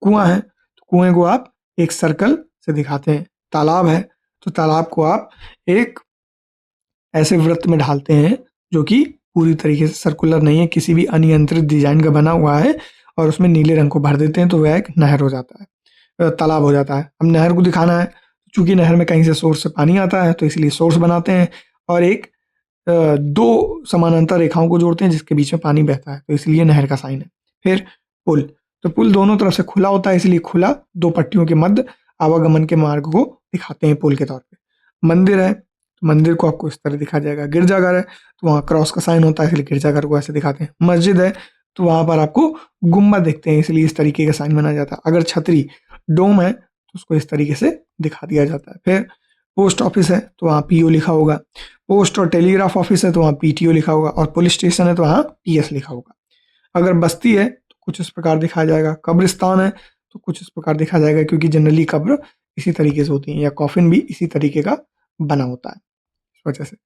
कुआं है तो कुएं को आप एक सर्कल से दिखाते हैं। तालाब है तो तालाब को आप एक ऐसे वृत्त में ढालते हैं जो कि पूरी तरीके से सर्कुलर नहीं है, किसी भी अनियंत्रित डिजाइन का बना हुआ है, और उसमें नीले रंग को भर देते हैं तो वह एक नहर हो जाता है, तालाब हो जाता है। अब नहर को दिखाना है, चूंकि नहर में कहीं से सोर्स से पानी आता है तो इसलिए सोर्स बनाते हैं और एक दो समानांतर रेखाओं को जोड़ते हैं जिसके बीच में पानी बहता है, तो इसलिए नहर का साइन है। फिर पुल, तो पुल दोनों तरफ से खुला होता है, इसलिए खुला दो पट्टियों के मध्य आवागमन के मार्ग को दिखाते हैं पुल के तौर पे। मंदिर है तो मंदिर को आपको इस तरह दिखाया जाएगा। गिरजाघर है तो वहाँ क्रॉस का साइन होता है, इसलिए गिरजाघर को ऐसे दिखाते हैं। मस्जिद है तो वहां पर आपको गुम्बद दिखते हैं, इसलिए इस तरीके का साइन बनाया जाता है। अगर छतरी डोम है तो उसको इस तरीके से दिखा दिया जाता है। फिर पोस्ट ऑफिस है तो वहाँ पीओ लिखा होगा। पोस्ट और टेलीग्राफ ऑफिस है तो वहाँ पीटीओ लिखा होगा, और पुलिस स्टेशन है तो वहाँ पीएस लिखा होगा। अगर बस्ती है तो कुछ इस प्रकार दिखाया जाएगा। कब्रिस्तान है तो कुछ इस प्रकार दिखाया जाएगा, क्योंकि जनरली कब्र इसी तरीके से होती है, या कॉफिन भी इसी तरीके का बना होता है, इस वजह से।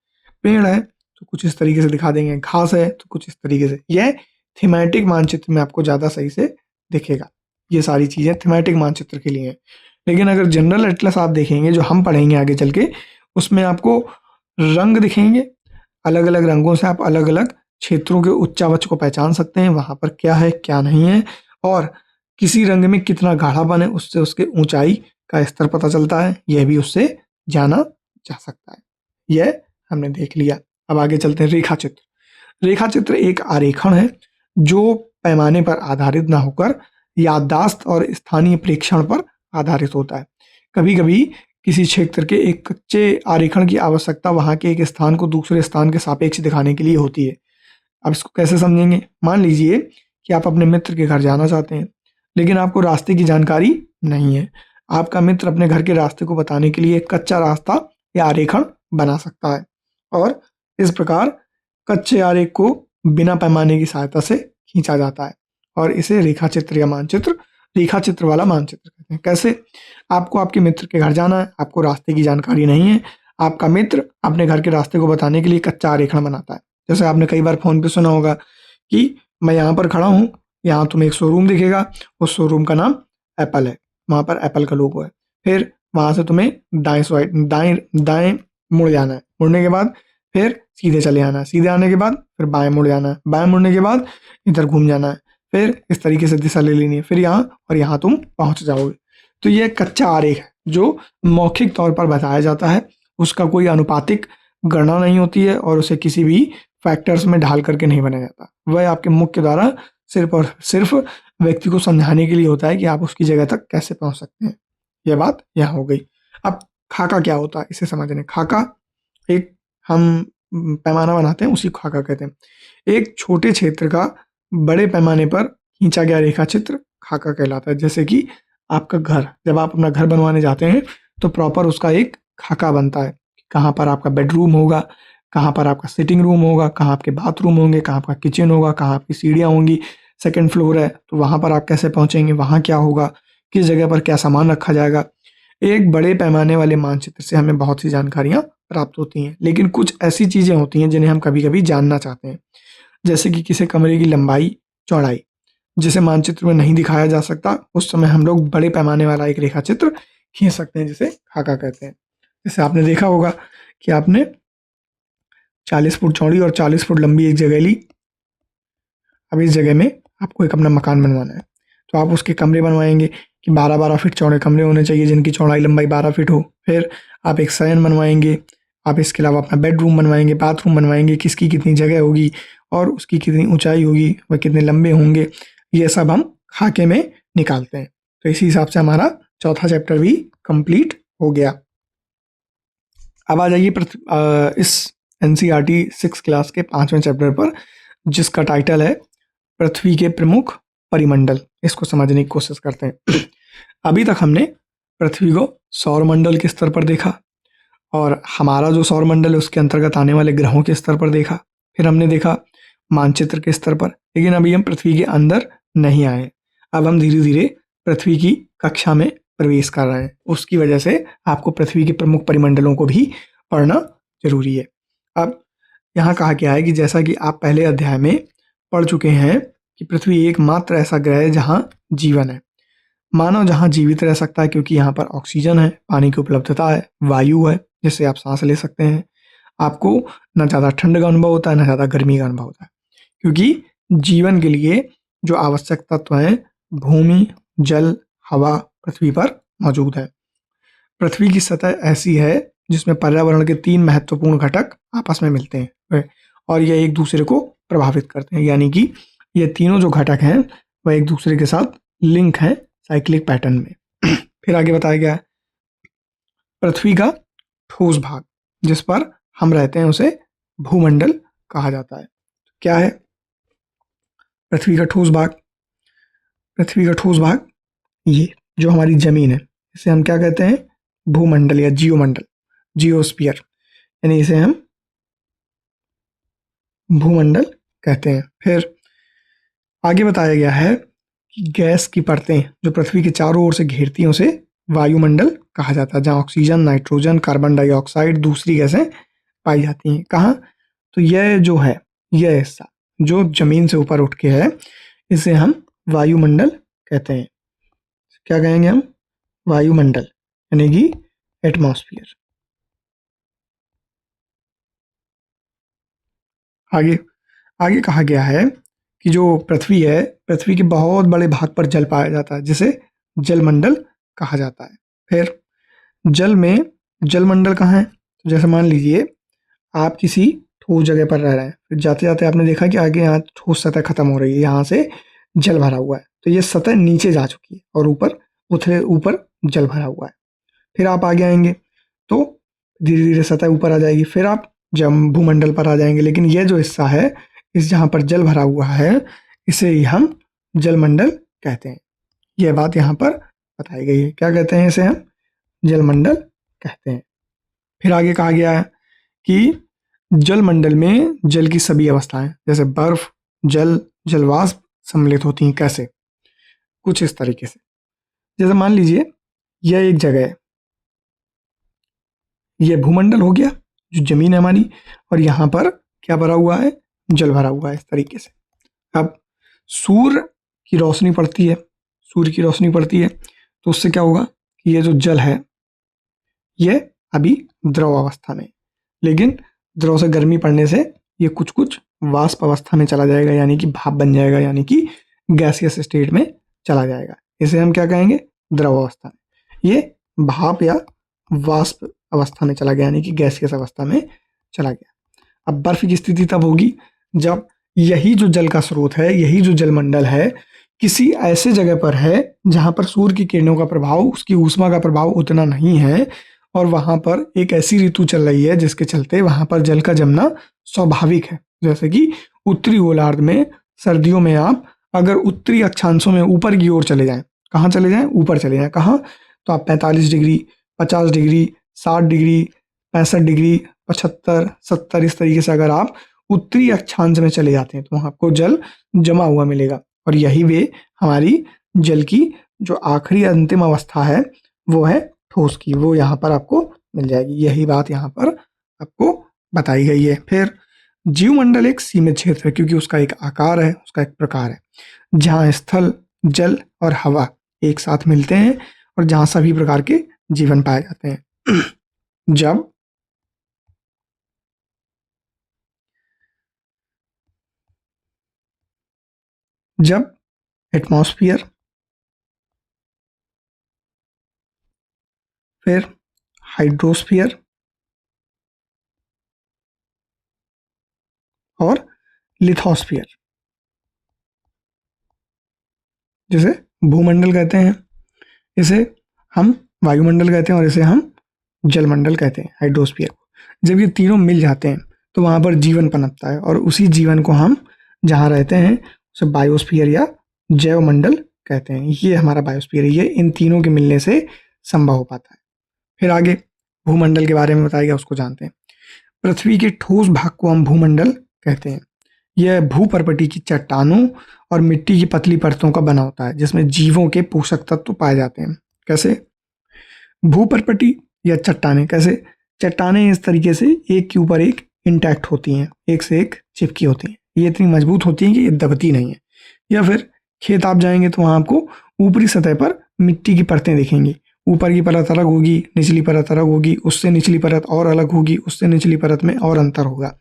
पेड़ है तो कुछ इस तरीके से दिखा देंगे। घास है तो कुछ इस तरीके से। यह थीमेटिक मानचित्र में आपको ज़्यादा सही से दिखेगा। ये सारी चीज़ें थीमेटिक मानचित्र के लिए हैं। लेकिन अगर जनरल एटलस आप देखेंगे जो हम पढ़ेंगे आगे चल के, उसमें आपको रंग दिखेंगे। अलग अलग रंगों से आप अलग अलग क्षेत्रों के उच्चावच को पहचान सकते हैं, वहाँ पर क्या है क्या नहीं है, और किसी रंग में कितना गाढ़ापन है उससे उसके ऊंचाई का स्तर पता चलता है, यह भी उससे जाना जा सकता है। यह हमने देख लिया। अब आगे चलते हैं रेखा चित्र। रेखा चित्र एक आरेखण है जो पैमाने पर आधारित ना होकर याददाश्त और स्थानीय प्रेक्षण पर आधारित होता है। कभी कभी किसी क्षेत्र के एक कच्चे आरेखण की आवश्यकता वहां के एक स्थान को दूसरे स्थान के सापेक्ष दिखाने के लिए होती है। अब इसको कैसे समझेंगे? मान लीजिए कि आप अपने मित्र के घर जाना चाहते हैं, लेकिन आपको रास्ते की जानकारी नहीं है। आपका मित्र अपने घर के रास्ते को बताने के लिए एक कच्चा रास्ता या आरेखण बना सकता है, और इस प्रकार कच्चे आरेख को बिना पैमाने की सहायता से खींचा जाता है, और इसे रेखा चित्र या मानचित्र, रेखा चित्र वाला मानचित्र कहते हैं। कैसे? आपको आपके मित्र के घर जाना है, आपको रास्ते की जानकारी नहीं है, आपका मित्र अपने घर के रास्ते को बताने के लिए कच्चा आरेखण बनाता है। जैसे आपने कई बार फोन पे सुना होगा कि मैं यहाँ पर खड़ा हूँ, यहाँ तुम्हें एक शोरूम दिखेगा, उस शोरूम का नाम एप्पल है, वहाँ पर एप्पल का लोगो है। फिर वहाँ से तुम्हें दाएं स्वाइप दाएं दाएं मुड़ जाना है, मुड़ने के बाद फिर सीधे चले आना है, सीधे आने के बाद फिर बाएं मुड़ जाना है, बाएं मुड़ने के बाद इधर घूम जाना है, फिर इस तरीके से दिशा ले लेनी है, फिर यहाँ और यहाँ तुम पहुँच जाओगे। तो ये कच्चा आरेख है जो मौखिक तौर पर बताया जाता है, उसका कोई अनुपातिक गणना नहीं होती है, और उसे किसी भी फैक्टर्स में ढाल करके नहीं बनाया जाता। वह आपके मुख्य द्वारा सिर्फ और सिर्फ व्यक्ति को समझाने के लिए होता है कि आप उसकी जगह तक कैसे पहुंच सकते हैं। यह बात यहाँ हो गई। अब खाका क्या होता है इसे समझने। खाका एक हम पैमाना बनाते हैं, उसी को खाका कहते हैं। एक छोटे क्षेत्र का बड़े पैमाने पर खींचा गया रेखा चित्र खाका कहलाता है। जैसे कि आपका घर, जब आप अपना घर बनवाने जाते हैं तो प्रॉपर उसका एक खाका बनता है। कहाँ पर आपका बेडरूम होगा, कहाँ पर आपका सिटिंग रूम होगा, कहाँ आपके बाथरूम होंगे, कहाँ आपका किचन होगा, कहाँ आपकी सीढ़ियाँ होंगी। सेकंड फ्लोर है तो वहाँ पर आप कैसे पहुँचेंगे, वहाँ क्या होगा, किस जगह पर क्या सामान रखा जाएगा। एक बड़े पैमाने वाले मानचित्र से हमें बहुत सी जानकारियाँ प्राप्त होती हैं, लेकिन कुछ ऐसी चीज़ें होती हैं जिन्हें हम कभी कभी जानना चाहते हैं। जैसे कि किसी कमरे की लंबाई चौड़ाई, जिसे मानचित्र में नहीं दिखाया जा सकता, उस समय हम लोग बड़े पैमाने वाला एक रेखा चित्र खींच सकते हैं, जिसे खाका कहते हैं। जैसे आपने देखा होगा कि आपने 40 फुट चौड़ी और 40 फुट लंबी एक जगह ली। अब इस जगह में आपको एक अपना मकान बनवाना है, तो आप उसके कमरे बनवाएंगे कि 12-12 फीट चौड़े कमरे होने चाहिए जिनकी चौड़ाई लंबाई 12 फीट हो। फिर आप एक शयन बनवाएंगे, आप इसके अलावा अपना बेडरूम बनवाएंगे, बाथरूम बनवाएंगे, किसकी कितनी जगह होगी और उसकी कितनी ऊंचाई होगी, वह कितने लंबे होंगे, ये सब हम खाके में निकालते हैं। तो इसी हिसाब से हमारा चौथा चैप्टर भी कंप्लीट हो गया। अब आ जाइए इस एनसीईआरटी 6 क्लास के 5वें चैप्टर पर, जिसका टाइटल है पृथ्वी के प्रमुख परिमंडल। इसको समझने की कोशिश करते हैं। अभी तक हमने पृथ्वी को सौरमंडल के स्तर पर देखा, और हमारा जो सौरमंडल है उसके अंतर्गत आने वाले ग्रहों के स्तर पर देखा। फिर हमने देखा मानचित्र के स्तर पर, लेकिन अभी हम पृथ्वी के अंदर नहीं आए। अब हम धीरे धीरे पृथ्वी की कक्षा में प्रवेश कर रहे हैं। उसकी वजह से आपको पृथ्वी के प्रमुख परिमंडलों को भी पढ़ना जरूरी है। अब यहाँ कहा गया है कि जैसा कि आप पहले अध्याय में पढ़ चुके हैं कि पृथ्वी एकमात्र ऐसा ग्रह है जहाँ जीवन है। मानव जहाँ जीवित रह सकता है क्योंकि यहाँ पर ऑक्सीजन है, पानी की उपलब्धता है, वायु है जिससे आप सांस ले सकते हैं। आपको ना ज़्यादा ठंड का अनुभव होता है ना ज़्यादा गर्मी का अनुभव होता है, क्योंकि जीवन के लिए जो आवश्यक तत्व हैं भूमि, जल, हवा पृथ्वी पर मौजूद है। पृथ्वी की सतह ऐसी है जिसमें पर्यावरण के 3 महत्वपूर्ण घटक आपस में मिलते हैं और ये एक दूसरे को प्रभावित करते हैं, यानी कि ये तीनों जो घटक हैं वह एक दूसरे के साथ लिंक हैं साइक्लिक पैटर्न में। फिर आगे बताया गया है पृथ्वी का ठोस भाग जिस पर हम रहते हैं उसे भूमंडल कहा जाता है। क्या है पृथ्वी का ठोस भाग? पृथ्वी का ठोस भाग ये जो हमारी जमीन है इसे हम क्या कहते हैं? भूमंडल या जियोमंडल, जियोस्फीयर, यानी इसे हम भूमंडल कहते हैं। फिर आगे बताया गया है कि गैस की परतें जो पृथ्वी के चारों ओर से घेरती हैं उसे वायुमंडल कहा जाता है, जहाँ ऑक्सीजन, नाइट्रोजन, कार्बन डाइऑक्साइड, दूसरी गैसें पाई जाती हैं। कहाँ? तो यह जो है यह हिस्सा जो जमीन से ऊपर उठ के है इसे हम वायुमंडल कहते हैं। क्या कहेंगे हम? वायुमंडल, यानी कि एटमॉस्फेयर। आगे आगे कहा गया है कि जो पृथ्वी है पृथ्वी के बहुत बड़े भाग पर जल पाया जाता है जिसे जलमंडल कहा जाता है। फिर जल में जलमंडल कहाँ है? तो जैसे मान लीजिए आप किसी ठोस जगह पर रह रहे हैं, फिर जाते जाते आपने देखा कि आगे यहाँ ठोस सतह खत्म हो रही है, यहाँ से जल भरा हुआ है, तो ये सतह नीचे जा चुकी है और ऊपर उथले ऊपर जल भरा हुआ है। फिर आप आगे आएंगे तो धीरे धीरे सतह ऊपर आ जाएगी, फिर आप जब भूमंडल पर आ जाएंगे, लेकिन ये जो हिस्सा है इस जहाँ पर जल भरा हुआ है इसे ही हम जलमंडल कहते हैं। यह बात यहाँ पर बताई गई है। क्या कहते हैं? इसे हम जलमंडल कहते हैं। फिर आगे कहा गया है कि जलमंडल में जल की सभी अवस्थाएं जैसे बर्फ, जल, जलवाष्प सम्मिलित होती हैं। कैसे? कुछ इस तरीके से, जैसे मान लीजिए यह एक जगह है, यह भूमंडल हो गया जो जमीन है हमारी, और यहाँ पर क्या भरा हुआ है? जल भरा हुआ है इस तरीके से। अब सूर्य की रोशनी पड़ती है, सूर्य की रोशनी पड़ती है तो उससे क्या होगा कि ये जो जल है ये अभी द्रव अवस्था में, लेकिन द्रव से गर्मी पड़ने से ये कुछ कुछ वाष्प अवस्था में चला जाएगा, यानी कि भाप बन जाएगा, यानी कि गैसियस स्टेट में चला जाएगा। इसे हम क्या कहेंगे? द्रव अवस्था में। ये भाप या वाष्प अवस्था में चला गया, यानी कि गैसियस अवस्था में चला गया। अब बर्फ की स्थिति तब होगी जब यही जो जल का स्रोत है, यही जो जलमंडल है, किसी ऐसे जगह पर है जहां पर सूर्य की किरणों का प्रभाव, उसकी ऊष्मा का प्रभाव उतना नहीं है, और वहां पर एक ऐसी ऋतु चल रही है जिसके चलते वहां पर जल का जमना स्वाभाविक है। जैसे कि उत्तरी गोलार्ध में सर्दियों में आप अगर उत्तरी अक्षांशों में ऊपर की ओर चले जाएं, कहाँ चले जाएं? ऊपर चले जाएं। कहाँ? तो आप 45 डिग्री, 50 डिग्री, 60 डिग्री, 65 डिग्री, 75, 70 इस तरीके से अगर आप उत्तरी अक्षांश में चले जाते हैं तो वहाँ आपको जल जमा हुआ मिलेगा। और यही वे हमारी जल की जो आखिरी अंतिम अवस्था है वो है ठोस की, वो यहाँ पर आपको मिल जाएगी। यही बात यहाँ पर आपको बताई गई है। फिर जीवमंडल एक सीमित क्षेत्र है क्योंकि उसका एक आकार है, उसका एक प्रकार है, जहाँ स्थल, जल और हवा एक साथ मिलते हैं और जहाँ सभी प्रकार के जीवन पाए जाते हैं। जब जब एटमॉस्फेयर, फिर हाइड्रोस्फीयर और लिथोस्फीयर, जिसे भूमंडल कहते हैं, इसे हम वायुमंडल कहते हैं और इसे हम जलमंडल कहते हैं, हाइड्रोस्फीयर को। जब ये तीनों मिल जाते हैं तो वहाँ पर जीवन पनपता है और उसी जीवन को हम जहाँ रहते हैं उसे बायोस्फीयर या जैवमंडल कहते हैं। ये हमारा बायोस्फीयर है, ये इन तीनों के मिलने से संभव हो पाता है। फिर आगे भूमंडल के बारे में बताया गया, उसको जानते हैं। पृथ्वी के ठोस भाग को हम भूमंडल कहते हैं। यह भूपर्पटी की चट्टानों और मिट्टी की पतली परतों का बना होता है जिसमें जीवों के पोषक तत्व पाए जाते हैं। कैसे? भूपर्पटी या चट्टानें, कैसे? चट्टानें इस तरीके से एक के ऊपर एक इंटैक्ट होती हैं, एक से एक चिपकी होती हैं। ये इतनी मजबूत होती हैं कि ये दबती नहीं है, या फिर खेत आप जाएंगे तो वहाँ आपको ऊपरी सतह पर मिट्टी की परतें दिखेंगी। ऊपर की परत अलग होगी, निचली परत अलग होगी, उससे निचली परत और अलग होगी, उससे निचली परत में और अंतर होगा।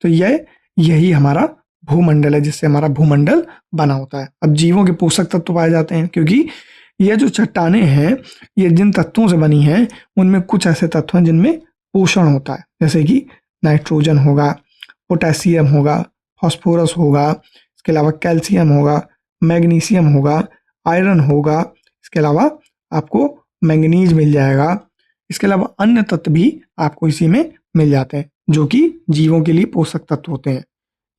तो यही हमारा भूमंडल है, जिससे हमारा भूमंडल बना होता है। अब जीवों के पोषक तत्व पाए जाते हैं, क्योंकि ये जो चट्टानें हैं ये जिन तत्वों से बनी हैं उनमें कुछ ऐसे तत्व हैं जिनमें पोषण होता है, जैसे कि नाइट्रोजन होगा, पोटेशियम होगा, फास्फोरस होगा, इसके अलावा कैल्शियम होगा, मैग्नीशियम होगा, आयरन होगा, इसके अलावा आपको मैंगनीज मिल जाएगा। इसके अलावा अन्य तत्व भी आपको इसी में मिल जाते हैं जो कि जीवों के लिए पोषक तत्व होते हैं।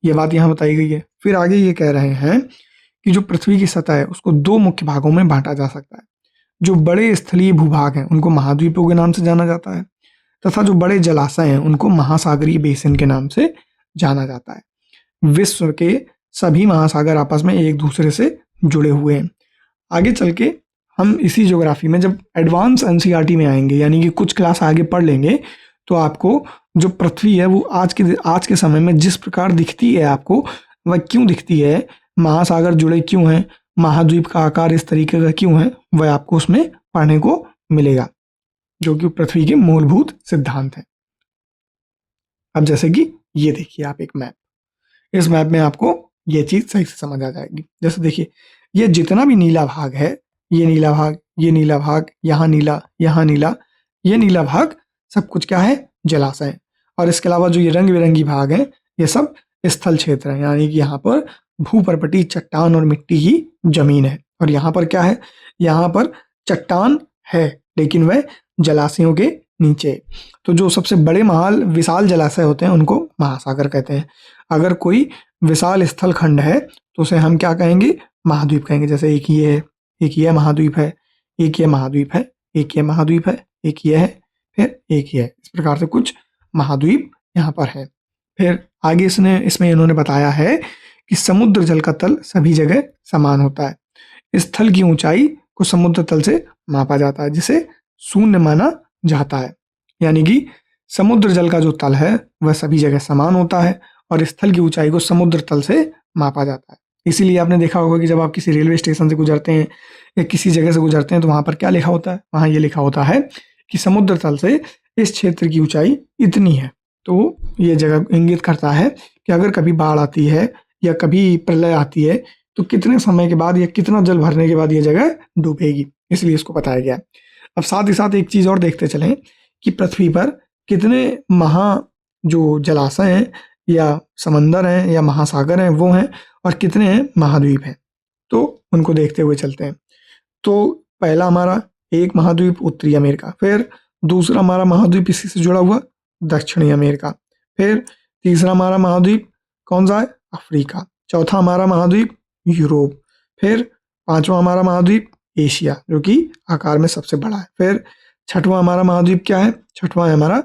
ये बात यहाँ बताई गई है। फिर आगे ये कह रहे हैं कि जो पृथ्वी की सतह है उसको दो मुख्य भागों में बांटा जा सकता है। जो बड़े स्थलीय भूभाग हैं उनको महाद्वीपों के नाम से जाना जाता है, तथा जो बड़े जलाशय हैं उनको महासागरीय बेसिन के नाम से जाना जाता है। विश्व के सभी महासागर आपस में एक दूसरे से जुड़े हुए हैं। आगे चल के हम इसी ज्योग्राफी में जब एडवांस एनसीईआरटी में आएंगे, यानी कि कुछ क्लास आगे पढ़ लेंगे, तो आपको जो पृथ्वी है वो आज के समय में जिस प्रकार दिखती है आपको, वह क्यों दिखती है, महासागर जुड़े क्यों हैं, महाद्वीप का आकार इस तरीके का क्यों है, वह आपको उसमें पढ़ने को मिलेगा, जो कि पृथ्वी के मूलभूत सिद्धांत हैं। अब जैसे कि ये देखिए आप एक मैप, इस मैप में आपको ये चीज सही से समझ आ जाएगी। जैसे देखिए ये जितना भी नीला भाग है, ये नीला भाग, ये नीला भाग, यहाँ नीला, यहाँ नीला, ये नीला भाग सब कुछ क्या है, जलाशय है। और इसके अलावा जो ये रंग बिरंगी भाग है ये सब स्थल क्षेत्र है, यानी कि यहाँ पर भूपर्पटी चट्टान और मिट्टी की जमीन है। और यहाँ पर क्या है, यहाँ पर चट्टान है लेकिन वह जलाशयों के नीचे। तो जो सबसे बड़े विशाल जलाशय होते हैं उनको महासागर कहते हैं। अगर कोई विशाल स्थल खंड है तो उसे हम क्या कहेंगे, महाद्वीप कहेंगे। जैसे एक ये है, एक ये महाद्वीप है, एक ये महाद्वीप है, एक ये महाद्वीप है, एक ये है, फिर एक ये है। इस प्रकार से कुछ महाद्वीप यहाँ पर है। फिर आगे इसमें इन्होंने बताया है कि समुद्र जल का तल सभी जगह समान होता है। स्थल की ऊंचाई को समुद्र तल से मापा जाता है, जिसे शून्य माना जाता है। यानी कि समुद्र जल का जो तल है वह सभी जगह समान होता है और स्थल की ऊंचाई को समुद्र तल से मापा जाता है। इसीलिए आपने देखा होगा कि जब आप किसी रेलवे स्टेशन से गुजरते हैं या किसी जगह से गुजरते हैं तो वहां पर क्या लिखा होता है, वहां ये लिखा होता है कि समुद्र तल से इस क्षेत्र की ऊंचाई इतनी है। तो ये जगह इंगित करता है कि अगर कभी बाढ़ आती है या कभी प्रलय आती है तो कितने समय के बाद या कितना जल भरने के बाद ये जगह डूबेगी, इसलिए इसको बताया गया। अब साथ ही साथ एक चीज और देखते चलें कि पृथ्वी पर कितने जो जलाशय हैं या समंदर हैं या महासागर हैं वो हैं, और कितने हैं महाद्वीप हैं, तो उनको देखते हुए चलते हैं। तो पहला हमारा एक महाद्वीप उत्तरी अमेरिका, फिर दूसरा हमारा महाद्वीप इसी से जुड़ा हुआ दक्षिणी अमेरिका, फिर तीसरा हमारा महाद्वीप कौन सा है, अफ्रीका, चौथा हमारा महाद्वीप यूरोप, फिर पांचवा हमारा महाद्वीप एशिया जो कि आकार में सबसे बड़ा है, फिर छठवां हमारा महाद्वीप क्या है, छठवां है हमारा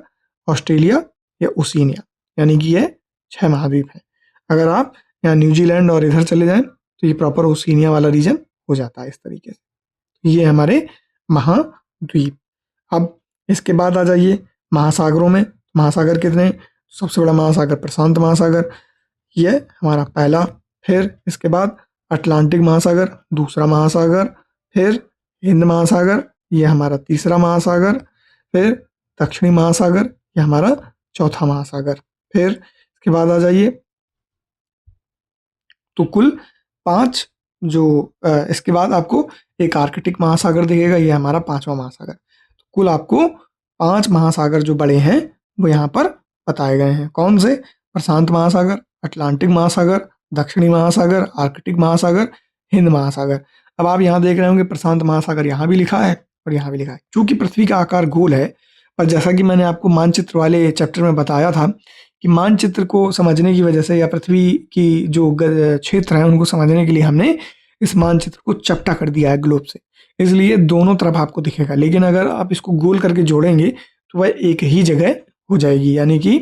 ऑस्ट्रेलिया या ओशिनिया, यानी कि ये 6 महाद्वीप है। अगर आप यहाँ न्यूजीलैंड और इधर चले जाएं तो ये प्रॉपर ओशिनिया वाला रीजन हो जाता है इस तरीके से। ये हमारे महाद्वीप। अब इसके बाद आ जाइए महासागरों में। महासागर कितने हैं? सबसे बड़ा महासागर प्रशांत महासागर, ये हमारा पहला। फिर इसके बाद अटलांटिक महासागर दूसरा महासागर, फिर हिंद महासागर ये हमारा तीसरा महासागर, फिर दक्षिणी महासागर ये हमारा चौथा महासागर। फिर इसके बाद आ जाइए तो कुल 5 इसके बाद आपको एक आर्कटिक महासागर दिखेगा, ये हमारा 5वां महासागर। तो कुल आपको 5 महासागर जो बड़े हैं वो यहाँ पर बताए गए हैं। कौन से? प्रशांत महासागर, अटलांटिक महासागर, दक्षिणी महासागर, आर्कटिक महासागर, हिंद महासागर। अब आप यहाँ देख रहे होंगे प्रशांत महासागर यहाँ भी लिखा है और यहाँ भी लिखा है। चूंकि पृथ्वी का आकार गोल है, और जैसा कि मैंने आपको मानचित्र वाले चैप्टर में बताया था कि मानचित्र को समझने की वजह से या पृथ्वी की जो क्षेत्र है उनको समझने के लिए हमने इस मानचित्र को चपटा कर दिया है ग्लोब से, इसलिए दोनों तरफ आपको दिखेगा। लेकिन अगर आप इसको गोल करके जोड़ेंगे तो वह एक ही जगह हो जाएगी, यानी कि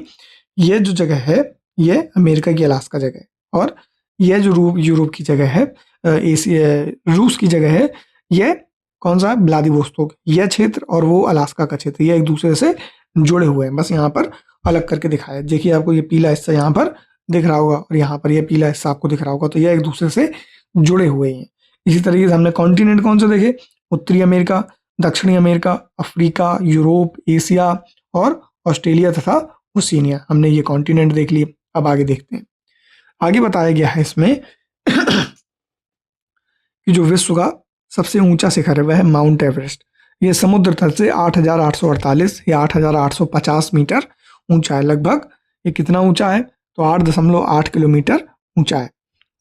ये जो जगह है ये अमेरिका की अलास्का जगह है, और यह जो यूरोप की जगह है, एशिया रूस की जगह है, यह कौन सा है? व्लादिवोस्तोक। यह क्षेत्र और वो अलास्का का क्षेत्र ये एक दूसरे से जुड़े हुए हैं, बस यहाँ पर अलग करके दिखाया। देखिए आपको ये पीला हिस्सा यहाँ पर दिख रहा होगा और यहाँ पर ये पीला हिस्सा आपको दिख रहा होगा, तो यह एक दूसरे से जुड़े हुए हैं। इसी तरीके से हमने कॉन्टिनेंट कौन से देखे, उत्तरी अमेरिका, दक्षिणी अमेरिका, अफ्रीका, यूरोप, एशिया और ऑस्ट्रेलिया तथा ओशिनिया, हमने ये कॉन्टिनेंट देख लिए। अब आगे देखते हैं। आगे बताया गया है इसमें कि जो विश्व का सबसे ऊंचा शिखर है वह है माउंट एवरेस्ट। ये समुद्र तल से 8,848 या 8,850 मीटर ऊंचा है लगभग। ये कितना ऊंचा है, तो 8.8 किलोमीटर ऊंचा है।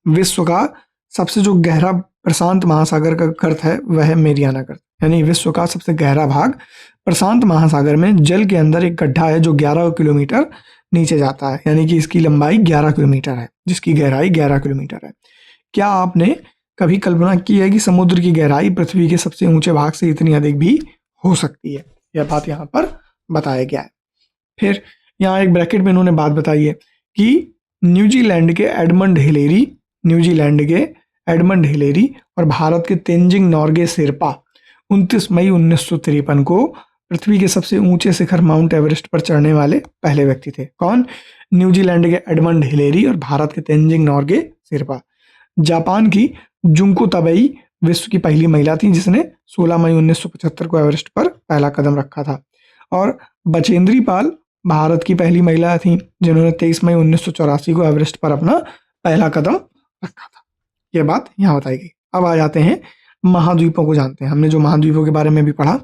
विश्व का सबसे जो गहरा प्रशांत महासागर का गर्त है वह है मेरियाना गर्त, यानी विश्व का सबसे गहरा भाग प्रशांत महासागर में जल के अंदर एक गड्ढा है जो 11 किलोमीटर नीचे जाता है, यानी कि इसकी लंबाई 11 किलोमीटर है, जिसकी गहराई 11 किलोमीटर है। क्या आपने कभी कल्पना की है कि समुद्र की गहराई पृथ्वी के सबसे ऊंचे भाग से इतनी अधिक भी हो सकती है? यह बात यहाँ पर बताया गया है। फिर यहाँ एक ब्रैकेट में इन्होंने बात बताई है कि न्यूजीलैंड के एडमंड हिलेरी और भारत के तेंजिंग नॉर्गे शेरपा 29 मई 1953 को पृथ्वी के सबसे ऊंचे शिखर माउंट एवरेस्ट पर चढ़ने वाले पहले व्यक्ति थे। कौन? न्यूजीलैंड के एडमंड हिलेरी और भारत के तेंजिंग नॉर्गे शेरपा। जापान की जुंको तबेई विश्व की पहली महिला थी जिसने 16 मई 1975 को एवरेस्ट पर पहला कदम रखा था। और बचेंद्री पाल भारत की पहली महिला थी जिन्होंने 23 मई 1984 को एवरेस्ट पर अपना पहला कदम रखा था। यह बात यहाँ बताई गई। अब आ जाते हैं महाद्वीपों को जानते हैं। हमने जो महाद्वीपों के बारे में भी पढ़ा,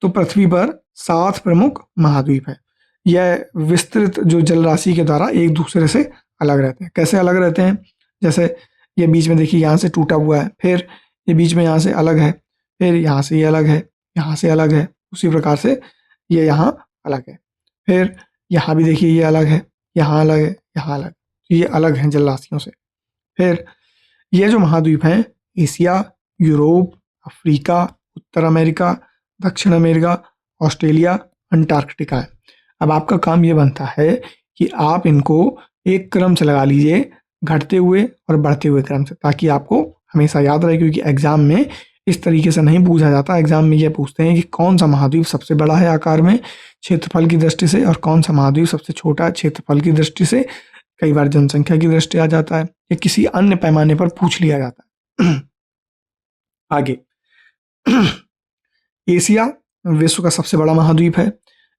तो पृथ्वी पर 7 प्रमुख महाद्वीप हैं। यह विस्तृत जो जल राशि के द्वारा एक दूसरे से अलग रहते हैं। कैसे अलग रहते हैं? जैसे ये बीच में देखिए यहाँ से टूटा हुआ है, फिर ये बीच में यहाँ से अलग है, फिर यहाँ से ये अलग है, यहाँ से अलग है, उसी प्रकार से ये यहाँ अलग है। फिर यहाँ भी देखिए ये अलग है, यहाँ अलग है, यहाँ अलग, तो ये अलग हैं जल राशियों से। फिर ये जो महाद्वीप हैं एशिया, यूरोप, अफ्रीका, उत्तर अमेरिका, दक्षिण अमेरिका, ऑस्ट्रेलिया, अंटार्कटिका है। अब आपका काम ये बनता है कि आप इनको एक क्रम से लगा लीजिए, घटते हुए और बढ़ते हुए क्रम से, ताकि आपको हमेशा याद रहे, क्योंकि एग्जाम में इस तरीके से नहीं पूछा जाता। एग्जाम में ये पूछते हैं कि कौन सा महाद्वीप सबसे बड़ा है आकार में, क्षेत्रफल की दृष्टि से, और कौन सा महाद्वीप सबसे छोटा है क्षेत्रफल की दृष्टि से। कई बार जनसंख्या की दृष्टि आ जाता है या किसी अन्य पैमाने पर पूछ लिया जाता है। आगे एशिया विश्व का सबसे बड़ा महाद्वीप है।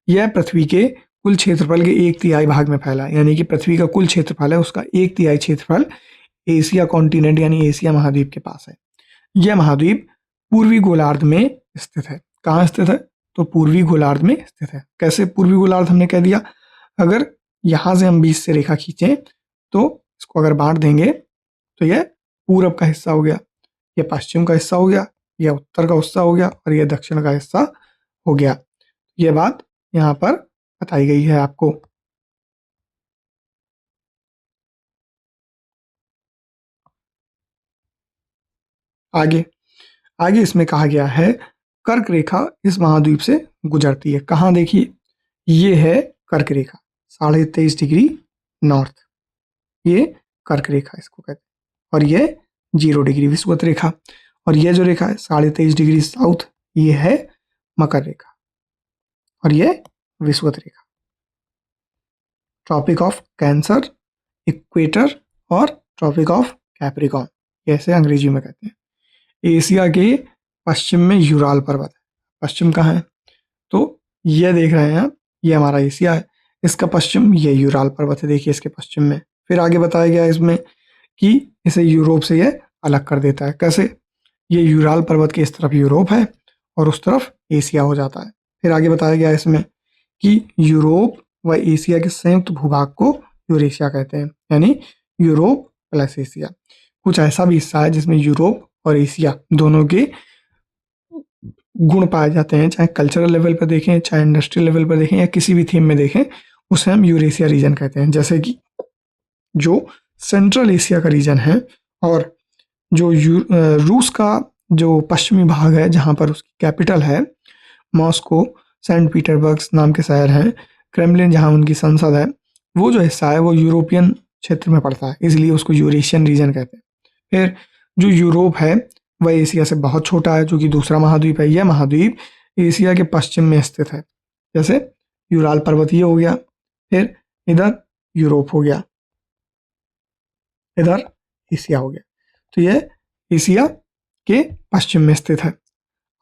यह पृथ्वी के कुल क्षेत्रफल के 1/3 भाग में फैला है, यानी कि पृथ्वी का कुल क्षेत्रफल है उसका 1/3 क्षेत्रफल एशिया कॉन्टिनेंट यानी एशिया महाद्वीप के पास है। यह महाद्वीप पूर्वी गोलार्ध में स्थित है। कहाँ स्थित है? तो पूर्वी गोलार्ध में स्थित है। कैसे पूर्वी गोलार्ध हमने कह दिया? अगर यहाँ से हम बीच से रेखा खींचें तो इसको अगर बांट देंगे तो यह पूरब का हिस्सा हो गया, यह पश्चिम का हिस्सा हो गया, यह उत्तर का हिस्सा हो गया और यह दक्षिण का हिस्सा हो गया। यह बात यहाँ पर बताई गई है आपको। आगे आगे इसमें कहा गया है कर्क रेखा इस महाद्वीप से गुजरती है। कहाँ देखिए, ये है कर्क रेखा 23.5 डिग्री नॉर्थ, ये कर्क रेखा इसको कहते हैं। और ये 0 डिग्री विषुवत रेखा, और ये जो रेखा है 23.5 डिग्री साउथ, ये है मकर रेखा, और ये विषुवत रेखा। ट्रॉपिक ऑफ कैंसर, इक्वेटर और ट्रॉपिक ऑफ कैप्रिकॉर्न, ऐसे अंग्रेजी में कहते हैं। एशिया के पश्चिम में यूराल पर्वत है। पश्चिम कहाँ है? तो ये देख रहे हैं आप, ये हमारा एशिया है, इसका पश्चिम ये यूराल पर्वत है, देखिए इसके पश्चिम में। फिर आगे बताया गया इसमें कि इसे यूरोप से ये अलग कर देता है। कैसे? ये यूराल पर्वत के इस तरफ यूरोप है और उस तरफ एशिया हो जाता है। फिर आगे बताया गया इसमें कि यूरोप व एशिया के संयुक्त भूभाग को यूरेशिया कहते हैं, यानी यूरोप प्लस एशिया। कुछ ऐसा भी हिस्सा है जिसमें यूरोप और एशिया दोनों के गुण पाए जाते हैं, चाहे कल्चरल लेवल पर देखें, चाहे इंडस्ट्रियल लेवल पर देखें, या किसी भी थीम में देखें, उसे हम यूरेशिया रीजन कहते हैं। जैसे कि जो सेंट्रल एशिया का रीजन है, और जो रूस का जो पश्चिमी भाग है जहाँ पर उसकी कैपिटल है मॉस्को, सेंट पीटर्सबर्ग नाम के शहर हैं, क्रेमलिन जहाँ उनकी संसद है, वो जो हिस्सा है वो यूरोपियन क्षेत्र में पड़ता है, इसलिए उसको यूरेशियन रीजन कहते हैं। फिर जो यूरोप है वह एशिया से बहुत छोटा है, जो कि दूसरा महाद्वीप है। यह महाद्वीप एशिया के पश्चिम में स्थित है। जैसे यूराल पर्वतीय हो गया, फिर इधर यूरोप हो गया, इधर एशिया हो गया। तो ये एशिया के पश्चिम में स्थित है।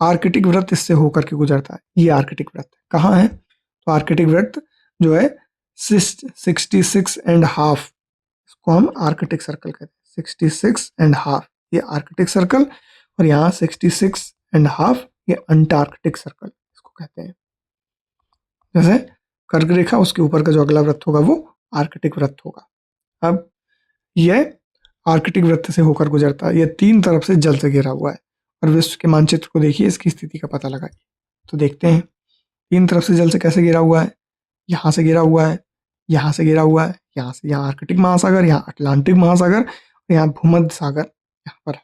आर्कटिक वृत्त इससे होकर के गुजरता है। ये आर्कटिक वृत्त कहाँ है? तो आर्कटिक वृत्त जो है 66.5, इसको हम आर्कटिक सर्कल कहते हैं। 66.5 ये आर्कटिक सर्कल, और यहाँ 66.5 ये अंटार्कटिक सर्कल इसको कहते हैं। जैसे कर्क रेखा, उसके ऊपर का जो अगला वृत्त होगा वो आर्कटिक वृत्त होगा। अब यह आर्कटिक वृत्त से होकर गुजरता है। यह 3 तरफ से जल से घिरा हुआ है। और विश्व के मानचित्र को देखिए, इसकी स्थिति का पता लगाइए। तो देखते हैं 3 तरफ से जल से कैसे घिरा हुआ है। यहाँ से घिरा हुआ है, यहाँ से घिरा हुआ है, यहाँ से, यहाँ आर्कटिक महासागर, यहाँ अटलांटिक महासागर, और यहाँ भूमध्य सागर यहाँ पर है।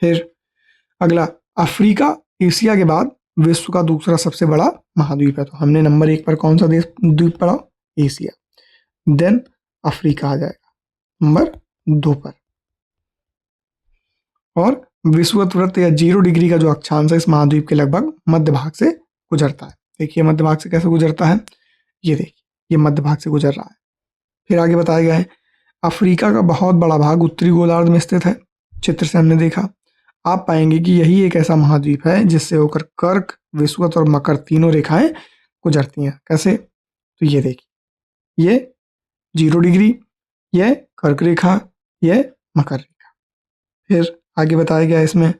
फिर अगला, अफ्रीका एशिया के बाद विश्व का दूसरा सबसे बड़ा महाद्वीप है। तो हमने नंबर 1 पर कौन सा देश द्वीप पढ़ा? एशिया। देन अफ्रीका आ जाएगा नंबर 2 पर। और विषुवत वृत्त या 0 डिग्री का जो अक्षांश है इस महाद्वीप के लगभग मध्य भाग से गुजरता है। देखिए मध्य भाग से कैसे गुजरता है, ये देखिए, ये मध्य भाग से गुजर रहा है। फिर आगे बताया गया है, अफ्रीका का बहुत बड़ा भाग उत्तरी गोलार्ध में स्थित है। चित्र से हमने देखा। आप पाएंगे कि यही एक ऐसा महाद्वीप है जिससे होकर कर्क, विषुवत और मकर तीनों रेखाएं गुजरती हैं। कैसे? तो ये देखिए, ये 0 डिग्री, ये कर्क रेखा, ये मकर रेखा। फिर आगे बताया गया इसमें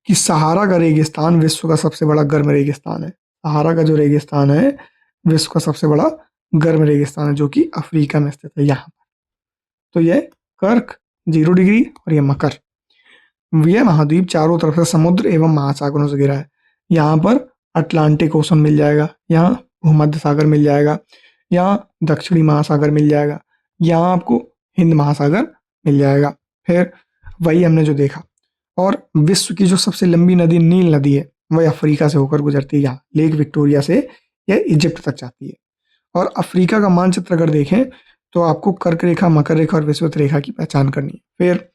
कि सहारा का रेगिस्तान विश्व का सबसे बड़ा गर्म रेगिस्तान है। सहारा का जो रेगिस्तान है विश्व का सबसे बड़ा गर्म रेगिस्तान है, जो कि अफ्रीका में स्थित है यहाँ पर। तो ये कर्क 0 डिग्री और ये मकर। यह महाद्वीप चारों तरफ से समुद्र एवं महासागरों से घिरा है। यहाँ पर अटलांटिक ओशन मिल जाएगा, यहाँ भूमध्य सागर मिल जाएगा, यहाँ दक्षिणी महासागर मिल जाएगा, यहाँ आपको हिंद महासागर मिल जाएगा। फिर वही हमने जो देखा। और विश्व की जो सबसे लंबी नदी नील नदी है वह अफ्रीका से होकर गुजरती है। यहाँ लेक विक्टोरिया से यह इजिप्ट तक जाती है। और अफ्रीका का मानचित्र अगर देखें तो आपको कर्क रेखा, मकर रेखा और विषुवत रेखा की पहचान करनी है। फिर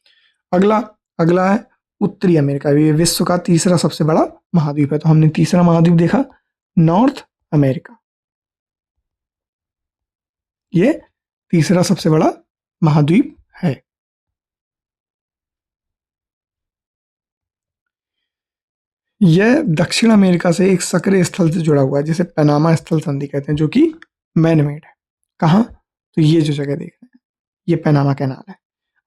अगला है उत्तरी अमेरिका। ये विश्व का तीसरा सबसे बड़ा महाद्वीप है। तो हमने तीसरा महाद्वीप देखा नॉर्थ अमेरिका, ये तीसरा सबसे बड़ा महाद्वीप है। यह दक्षिण अमेरिका से एक सक्रिय स्थल से जुड़ा हुआ है, जिसे पनामा स्थल संधि कहते हैं, जो कि मैन मेड है। कहाँ? तो ये जो जगह देख रहे हैं ये पनामा कैनाल है।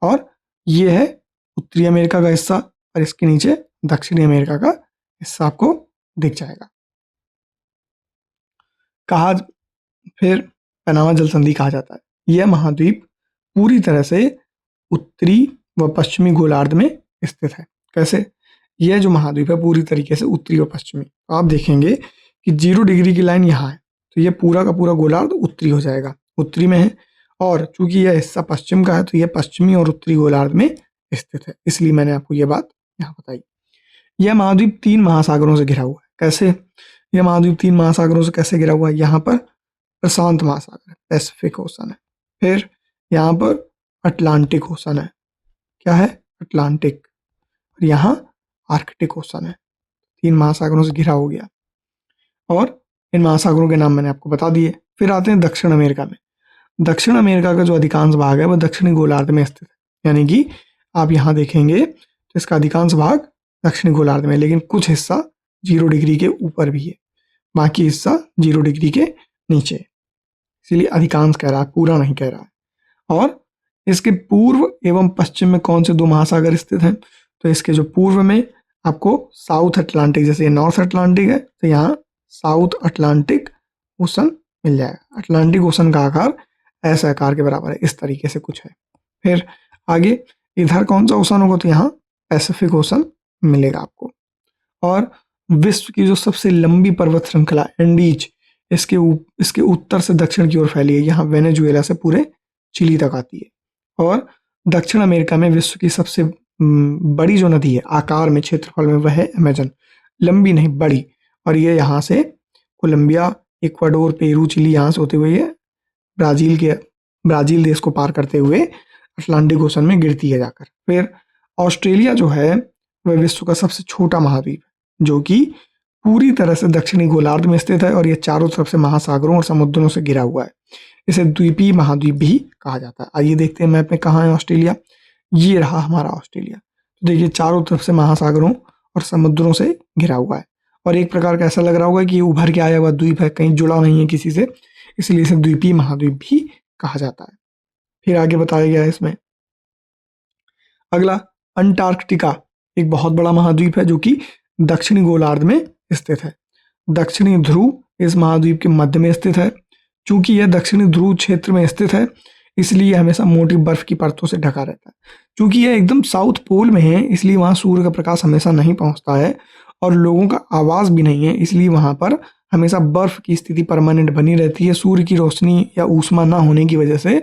और ये है उत्तरी अमेरिका का हिस्सा, और इसके नीचे दक्षिणी अमेरिका का हिस्सा आपको दिख जाएगा। कहा फिर पनामा जल संधि कहा जाता है। यह महाद्वीप पूरी तरह से उत्तरी व पश्चिमी गोलार्ध में स्थित है। कैसे? यह जो महाद्वीप है पूरी तरीके से उत्तरी व पश्चिमी। तो आप देखेंगे कि 0 डिग्री की लाइन यहाँ है, तो यह पूरा का पूरा गोलार्ध उत्तरी हो जाएगा, उत्तरी में है। और चूंकि यह हिस्सा पश्चिम का है तो यह पश्चिमी और उत्तरी गोलार्ध में स्थित है, इसलिए मैंने आपको यह बात यहाँ बताई। यह महाद्वीप 3 महासागरों से घिरा हुआ है। कैसे? यह महाद्वीप 3 महासागरों से कैसे घिरा हुआ है? यहाँ पर प्रशांत महासागर है, पैसिफिक ओशन है। फिर यहाँ पर अटलांटिक ओशन है। क्या है? अटलांटिक। और यहाँ आर्कटिक ओशन है। 3 महासागरों से घिरा हो गया। और इन महासागरों के नाम मैंने आपको बता दिए। फिर आते हैं दक्षिण अमेरिका में। दक्षिण अमेरिका का जो अधिकांश भाग है वह दक्षिणी गोलार्ध में स्थित है। यानी कि आप यहाँ देखेंगे तो इसका अधिकांश भाग दक्षिणी गोलार्ध में, लेकिन कुछ हिस्सा 0 डिग्री के ऊपर भी है, बाकी हिस्सा 0 डिग्री के नीचे, इसीलिए अधिकांश कह रहा है, पूरा नहीं कह रहा है। और इसके पूर्व एवं पश्चिम में कौन से 2 महासागर स्थित हैं? तो इसके जो पूर्व में आपको साउथ अटलांटिक, जैसे नॉर्थ अटलांटिक है तो यहाँ साउथ अटलांटिक ओशन मिल जाएगा। अटलांटिक ओशन का आकार ऐसे आकार के बराबर है, इस तरीके से कुछ है। फिर आगे इधर कौन सा ओशन होगा? तो यहाँ पैसिफिक ओशन मिलेगा आपको। और विश्व की जो सबसे लंबी पर्वत श्रृंखला एंडीज, इसके उत्तर से दक्षिण की ओर फैली है। यहाँ वेनेजुएला से पूरे चिली तक आती है। और दक्षिण अमेरिका में विश्व की सबसे बड़ी जो नदी है आकार में, क्षेत्रफल में, वह है अमेजन। लंबी नहीं, बड़ी। और ये यहाँ से कोलंबिया, इक्वाडोर, पेरू, चिली यहाँ से होते हुए ये ब्राजील देश को पार करते हुए अटलांटिक ओशन में गिरती है जाकर। फिर ऑस्ट्रेलिया जो है वह विश्व का सबसे छोटा महाद्वीप है, जो कि पूरी तरह से दक्षिणी गोलार्ध में स्थित है। और यह चारों तरफ से महासागरों और समुद्रों से घिरा हुआ है। इसे द्वीपीय महाद्वीप भी कहा जाता है। आइए देखते हैं मैप में कहाँ है ऑस्ट्रेलिया। ये रहा हमारा ऑस्ट्रेलिया। तो देखिए चारों तरफ से महासागरों और समुद्रों से घिरा हुआ है और एक प्रकार का ऐसा लग रहा होगा कि ये उभर के आया हुआ द्वीप है, कहीं जुड़ा नहीं है किसी से, इसलिए इसे द्वीपीय महाद्वीप भी कहा जाता है। फिर आगे बताया गया है इसमें अगला, अंटार्कटिका एक बहुत बड़ा महाद्वीप है जो कि दक्षिणी गोलार्ध में स्थित है। दक्षिणी ध्रुव इस महाद्वीप के मध्य में स्थित है। चूंकि यह दक्षिणी ध्रुव क्षेत्र में स्थित है, इसलिए हमेशा मोटी बर्फ की परतों से ढका रहता है। चूंकि यह एकदम साउथ पोल में है, इसलिए वहाँ सूर्य का प्रकाश हमेशा नहीं पहुँचता है और लोगों का आवाज़ भी नहीं है, इसलिए वहाँ पर हमेशा बर्फ की स्थिति परमानेंट बनी रहती है। सूर्य की रोशनी या ऊष्मा ना होने की वजह से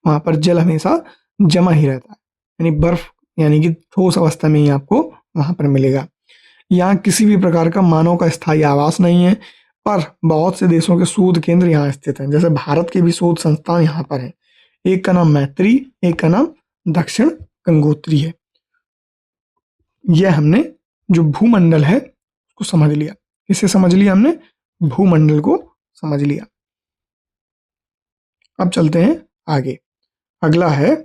वहाँ पर जल हमेशा जमा ही रहता है, यानी बर्फ यानी कि ठोस अवस्था में ही आपको वहाँ पर मिलेगा। यहाँ किसी भी प्रकार का मानव का स्थायी आवास नहीं है, पर बहुत से देशों के शोध केंद्र यहाँ स्थित हैं। जैसे भारत के भी शोध संस्थान यहाँ पर हैं। एक का नाम मैत्री, एक का नाम दक्षिण गंगोत्री है। यह हमने जो भूमंडल है उसको समझ लिया। किसे समझ लिया हमने? भूमंडल को समझ लिया। अब चलते हैं आगे। अगला है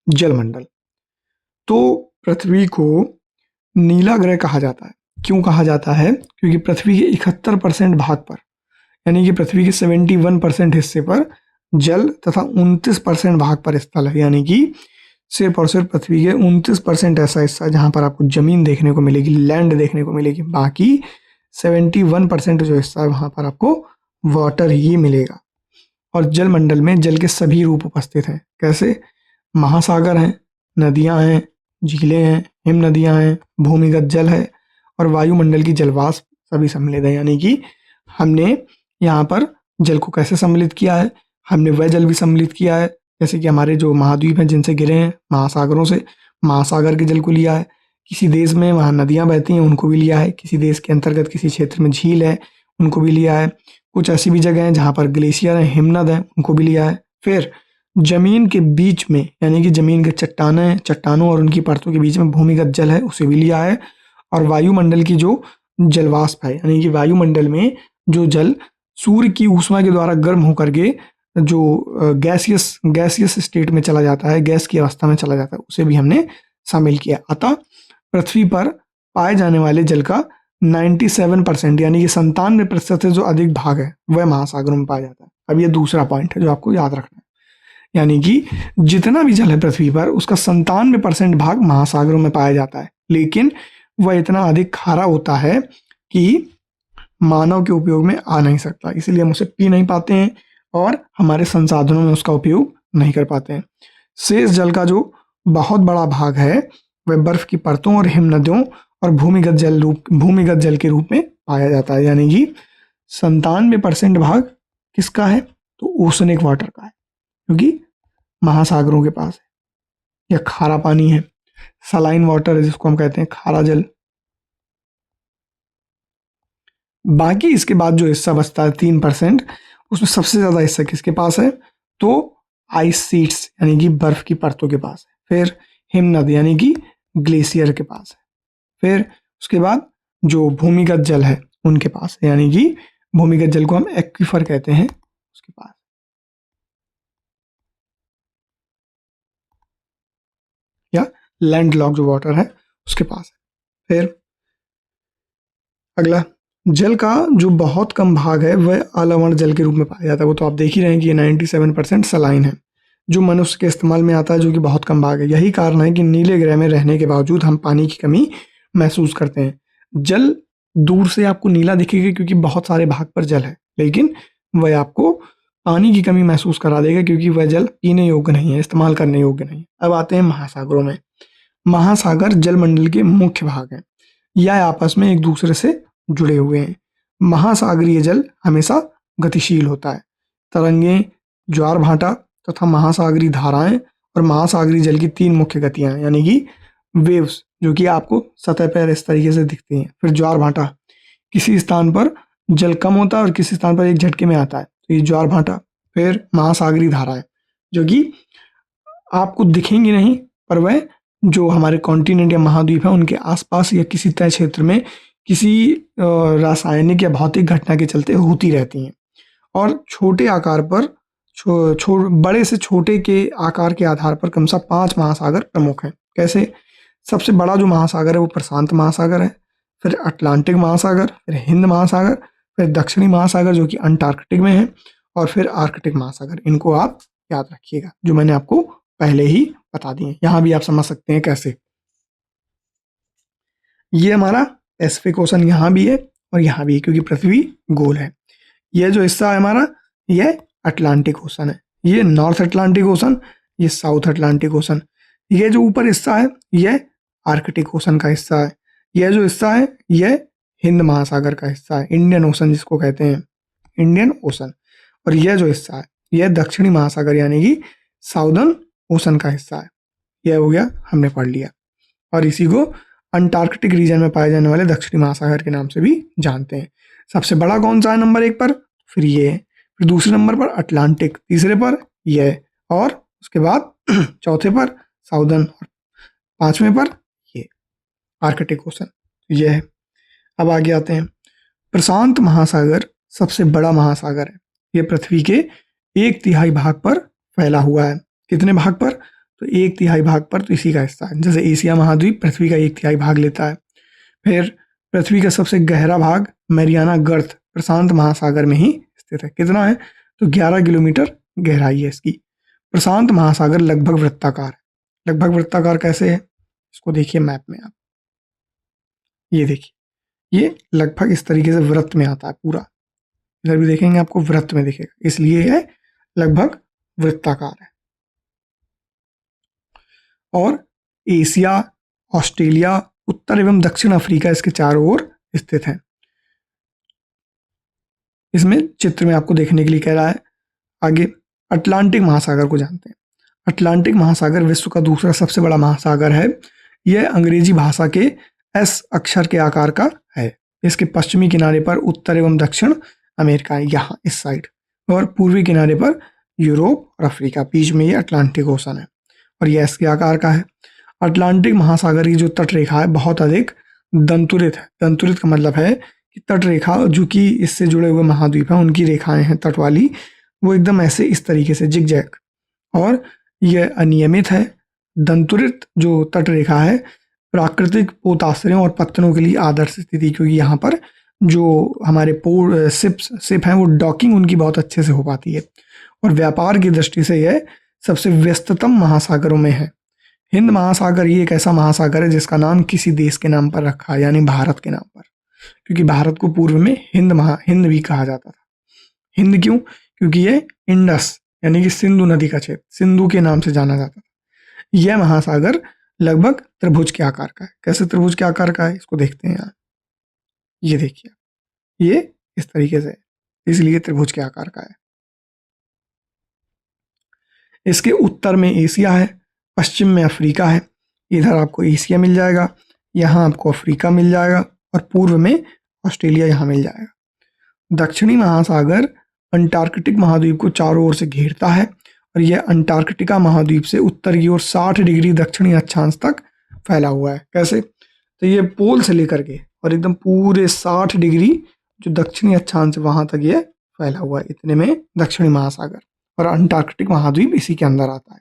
जलमंडल। तो पृथ्वी को नीला ग्रह कहा जाता है। क्यों कहा जाता है? क्योंकि पृथ्वी के 71% भाग पर, यानी कि पृथ्वी के 71% हिस्से पर जल तथा 29% भाग पर स्थल है, यानी कि सिर्फ और सिर्फ पृथ्वी के 29% ऐसा हिस्सा है जहाँ पर आपको जमीन देखने को मिलेगी, लैंड देखने को मिलेगी। बाकी 71% जो हिस्सा है वहाँ पर आपको वाटर ही मिलेगा। और जलमंडल में जल के सभी रूप उपस्थित हैं। कैसे? महासागर हैं, नदियाँ हैं, झीलें हैं, हिम नदियाँ हैं, भूमिगत जल है और वायुमंडल की जलवाष्प सभी सम्मिलित है। यानी कि हमने यहाँ पर जल को कैसे सम्मिलित किया है? हमने वह जल भी सम्मिलित किया है जैसे कि हमारे जो महाद्वीप हैं जिनसे घिरे हैं महासागरों से, महासागर के जल को लिया है। किसी देश में वहाँ नदियाँ बहती हैं उनको भी लिया है। किसी देश के अंतर्गत किसी क्षेत्र में झील है उनको भी लिया है। कुछ ऐसी भी जगह हैं जहाँ पर ग्लेशियर हैं, हिमनद हैं, उनको भी लिया है। फिर जमीन के बीच में, यानी कि जमीन के चट्टानों और उनकी परतों के बीच में भूमिगत जल है, उसे भी लिया है। और वायुमंडल की जो जलवाष्प है, यानी कि वायुमंडल में जो जल सूर्य की ऊष्मा के द्वारा गर्म होकर के जो गैसियस स्टेट में चला जाता है, गैस की अवस्था में चला जाता है, उसे भी हमने शामिल किया। अतः पृथ्वी पर पाए जाने वाले जल का 97% यानी कि 97% से जो अधिक भाग है वह महासागरों में पाया जाता है। अब ये दूसरा पॉइंट है जो आपको याद रखना है, यानी कि जितना भी जल है पृथ्वी पर उसका 97% भाग महासागरों में पाया जाता है, लेकिन वह इतना अधिक खारा होता है कि मानव के उपयोग में आ नहीं सकता, इसलिए हम उसे पी नहीं पाते हैं और हमारे संसाधनों में उसका उपयोग नहीं कर पाते हैं। शेष जल का जो बहुत बड़ा भाग है वह बर्फ की परतों और हिम नदियों और भूमिगत जल के रूप में पाया जाता है। यानी कि 97% भाग किसका है? तो ओशनिक वाटर का है, क्योंकि महासागरों के पास है। यह खारा पानी है, सलाइन वाटर है जिसको हम कहते हैं खारा जल। बाकी इसके बाद जो हिस्सा बचता है 3%, उसमें सबसे ज़्यादा हिस्सा किसके पास है? तो आइस शीट्स यानी कि बर्फ की परतों के पास है। फिर हिमनद यानी कि ग्लेशियर के पास है। फिर उसके बाद जो भूमिगत जल है उनके पास है, यानी कि भूमिगत जल को हम एक्वीफर कहते हैं, उसके पास। या लैंड लॉक जो वाटर है उसके पास है। फिर अगला, जल का जो बहुत कम भाग है वह अलवण जल के रूप में पाया जाता है। वो तो आप देख ही रहे हैं कि ये 97% सलाइन है जो मनुष्य के इस्तेमाल में आता है, जो कि बहुत कम भाग है। यही कारण है कि नीले ग्रह में रहने के बावजूद हम पानी की कमी महसूस करते हैं। जल दूर से आपको नीला दिखेगा क्योंकि बहुत सारे भाग पर जल है, लेकिन वह आपको पानी की कमी महसूस करा देगा क्योंकि वह जल पीने योग्य नहीं है, इस्तेमाल करने योग्य नहीं है। अब आते हैं महासागरों में। महासागर जलमंडल के मुख्य भाग हैं, यह आपस में एक दूसरे से जुड़े हुए हैं। महासागरीय जल हमेशा गतिशील होता है। तरंगें, ज्वार भाटा तथा महासागरीय धाराएं और महासागरीय जल की 3 मुख्य गतियां हैं, यानी कि वेव्स, जो कि आपको सतह पर इस तरीके से दिखती हैं। फिर ज्वार भाटा, किसी स्थान पर जल कम होता है और किसी स्थान पर एक झटके में आता है, तो ये ज्वार भाटा। फिर महासागरीय धाराएं जो कि आपको दिखेंगी नहीं, पर वह जो हमारे कॉन्टिनेंट या महाद्वीप है उनके आसपास या किसी तय क्षेत्र में किसी रासायनिक या भौतिक घटना के चलते होती रहती हैं। और छोटे आकार पर बड़े से छोटे के आकार के आधार पर क्रमशः 5 महासागर प्रमुख हैं। कैसे? सबसे बड़ा जो महासागर है वो प्रशांत महासागर है, फिर अटलांटिक महासागर, फिर हिंद महासागर, फिर दक्षिणी महासागर जो कि अंटार्कटिक में है, और फिर आर्कटिक महासागर। इनको आप याद रखिएगा, जो मैंने आपको पहले ही बता दिए। यहाँ भी आप समझ सकते हैं कैसे। ये हमारा पैसिफिक ओशन यहाँ भी है और यहाँ भी है, क्योंकि पृथ्वी गोल है। ये जो हिस्सा है हमारा, ये अटलांटिक ओशन है। ये नॉर्थ अटलांटिक ओशन, ये साउथ अटलांटिक ओशन। ये जो ऊपर हिस्सा है, ये आर्कटिक ओशन का हिस्सा है। यह जो हिस्सा है, ये हिंद महासागर का हिस्सा है, इंडियन ओशन जिसको कहते हैं, इंडियन ओशन। और यह जो हिस्सा है, यह दक्षिणी महासागर यानी कि साउदर्न ओशन का हिस्सा है। यह हो गया, हमने पढ़ लिया। और इसी को अंटार्कटिक रीजन में पाए जाने वाले दक्षिणी महासागर के नाम से भी जानते हैं। सबसे बड़ा कौन सा है नंबर 1 पर? फिर ये है। फिर दूसरे नंबर पर अटलांटिक, तीसरे पर यह, और उसके बाद चौथे पर साउदर्न, और पांचवें पर ये आर्कटिक ओशन। यह है। अब आगे आते हैं। प्रशांत महासागर सबसे बड़ा महासागर है। यह पृथ्वी के 1/3 भाग पर फैला हुआ है। कितने भाग पर? तो 1/3 भाग पर, तो इसी का हिस्सा है। जैसे एशिया महाद्वीप पृथ्वी का 1/3 भाग लेता है। फिर पृथ्वी का सबसे गहरा भाग मैरियाना गर्त प्रशांत महासागर में ही स्थित है। कितना है? तो 11 किलोमीटर गहराई है इसकी। प्रशांत महासागर लगभग वृत्ताकार है। लगभग वृत्ताकार कैसे है? इसको देखिए मैप में आप, ये देखिए, ये लगभग इस तरीके से वृत्त में आता है पूरा। इधर भी देखेंगे आपको वृत्त में दिखेगा, इसलिए यह लगभग वृत्ताकार है। और एशिया, ऑस्ट्रेलिया, उत्तर एवं दक्षिण अफ्रीका इसके चारों ओर स्थित हैं। इसमें चित्र में आपको देखने के लिए कह रहा है। आगे अटलांटिक महासागर को जानते हैं। अटलांटिक महासागर विश्व का दूसरा सबसे बड़ा महासागर है। यह अंग्रेजी भाषा के एस अक्षर के आकार का है। इसके पश्चिमी किनारे पर उत्तर एवं दक्षिण अमेरिका है, यहाँ इस साइड, और पूर्वी किनारे पर यूरोप और अफ्रीका। बीच में ये अटलांटिक ओशन है और यह इसके आकार का है। अटलांटिक महासागर की जो तट रेखा है बहुत अधिक दंतुरित है। दंतुरित का मतलब है कि तट रेखा जो कि इससे जुड़े हुए महाद्वीप हैं उनकी रेखाएं हैं तट वाली, वो एकदम ऐसे इस तरीके से जिगजैग, और यह अनियमित है। दंतुरित जो तट रेखा है प्राकृतिक पोताश्रयों और पत्तनों के लिए आदर्श स्थिति, क्योंकि यहाँ पर जो हमारे शिप हैं वो डॉकिंग उनकी बहुत अच्छे से हो पाती है। और व्यापार की दृष्टि से यह सबसे व्यस्ततम महासागरों में है। हिंद महासागर ये एक ऐसा महासागर है जिसका नाम किसी देश के नाम पर रखा है, यानी भारत के नाम पर, क्योंकि भारत को पूर्व में हिंद भी कहा जाता था। हिंद क्यों? क्योंकि ये इंडस यानी कि सिंधु नदी का क्षेत्र, सिंधु के नाम से जाना जाता था। यह महासागर लगभग त्रिभुज के आकार का है। कैसे त्रिभुज के आकार का है इसको देखते हैं यहाँ। ये देखिए, ये इस तरीके से, इसलिए त्रिभुज के आकार का है। इसके उत्तर में एशिया है, पश्चिम में अफ्रीका है। इधर आपको एशिया मिल जाएगा, यहाँ आपको अफ्रीका मिल जाएगा, और पूर्व में ऑस्ट्रेलिया यहाँ मिल जाएगा। दक्षिणी महासागर अंटार्कटिक महाद्वीप को चारों ओर से घेरता है, और यह अंटार्कटिका महाद्वीप से उत्तर की ओर 60 डिग्री दक्षिणी अक्षांश तक फैला हुआ है। कैसे? तो ये पोल से लेकर के और एकदम पूरे 60 डिग्री जो दक्षिणी अक्षांश वहां तक ये फैला हुआ है। इतने में दक्षिणी महासागर, और अंटार्कटिक महाद्वीप इसी के अंदर आता है।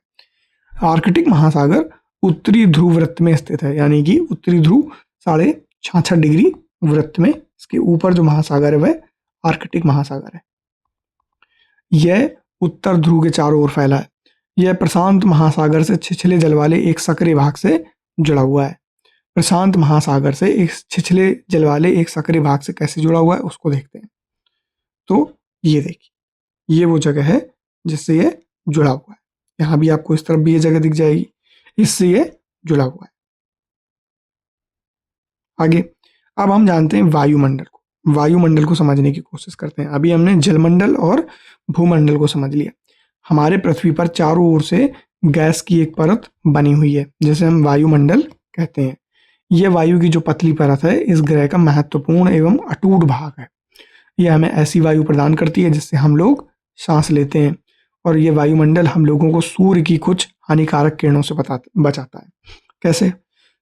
आर्कटिक महासागर उत्तरी ध्रुव वृत्त में स्थित है, यानी कि उत्तरी ध्रुव 66.5 डिग्री वृत्त में, इसके ऊपर जो महासागर है वह आर्कटिक महासागर है। यह उत्तर ध्रुव के चारों ओर फैला है। यह प्रशांत महासागर से छिछले जल वाले एक सक्रिय भाग से जुड़ा हुआ है। प्रशांत महासागर से एक छिछले जल वाले एक सक्रिय भाग से कैसे जुड़ा हुआ है उसको देखते हैं। तो ये देखिए, ये वो जगह है जिससे ये जुड़ा हुआ है। यहाँ भी आपको इस तरफ भी ये जगह दिख जाएगी, इससे ये जुड़ा हुआ है। आगे अब हम जानते हैं वायुमंडल को। वायुमंडल को समझने की कोशिश करते हैं। अभी हमने जलमंडल और भूमंडल को समझ लिया। हमारे पृथ्वी पर चारों ओर से गैस की एक परत बनी हुई है, जिसे हम वायुमंडल कहते हैं। यह वायु की जो पतली परत है इस ग्रह का महत्वपूर्ण एवं अटूट भाग है। यह हमें ऐसी वायु प्रदान करती है जिससे हम लोग सांस लेते हैं, और ये वायुमंडल हम लोगों को सूर्य की कुछ हानिकारक किरणों से बचाता है। कैसे?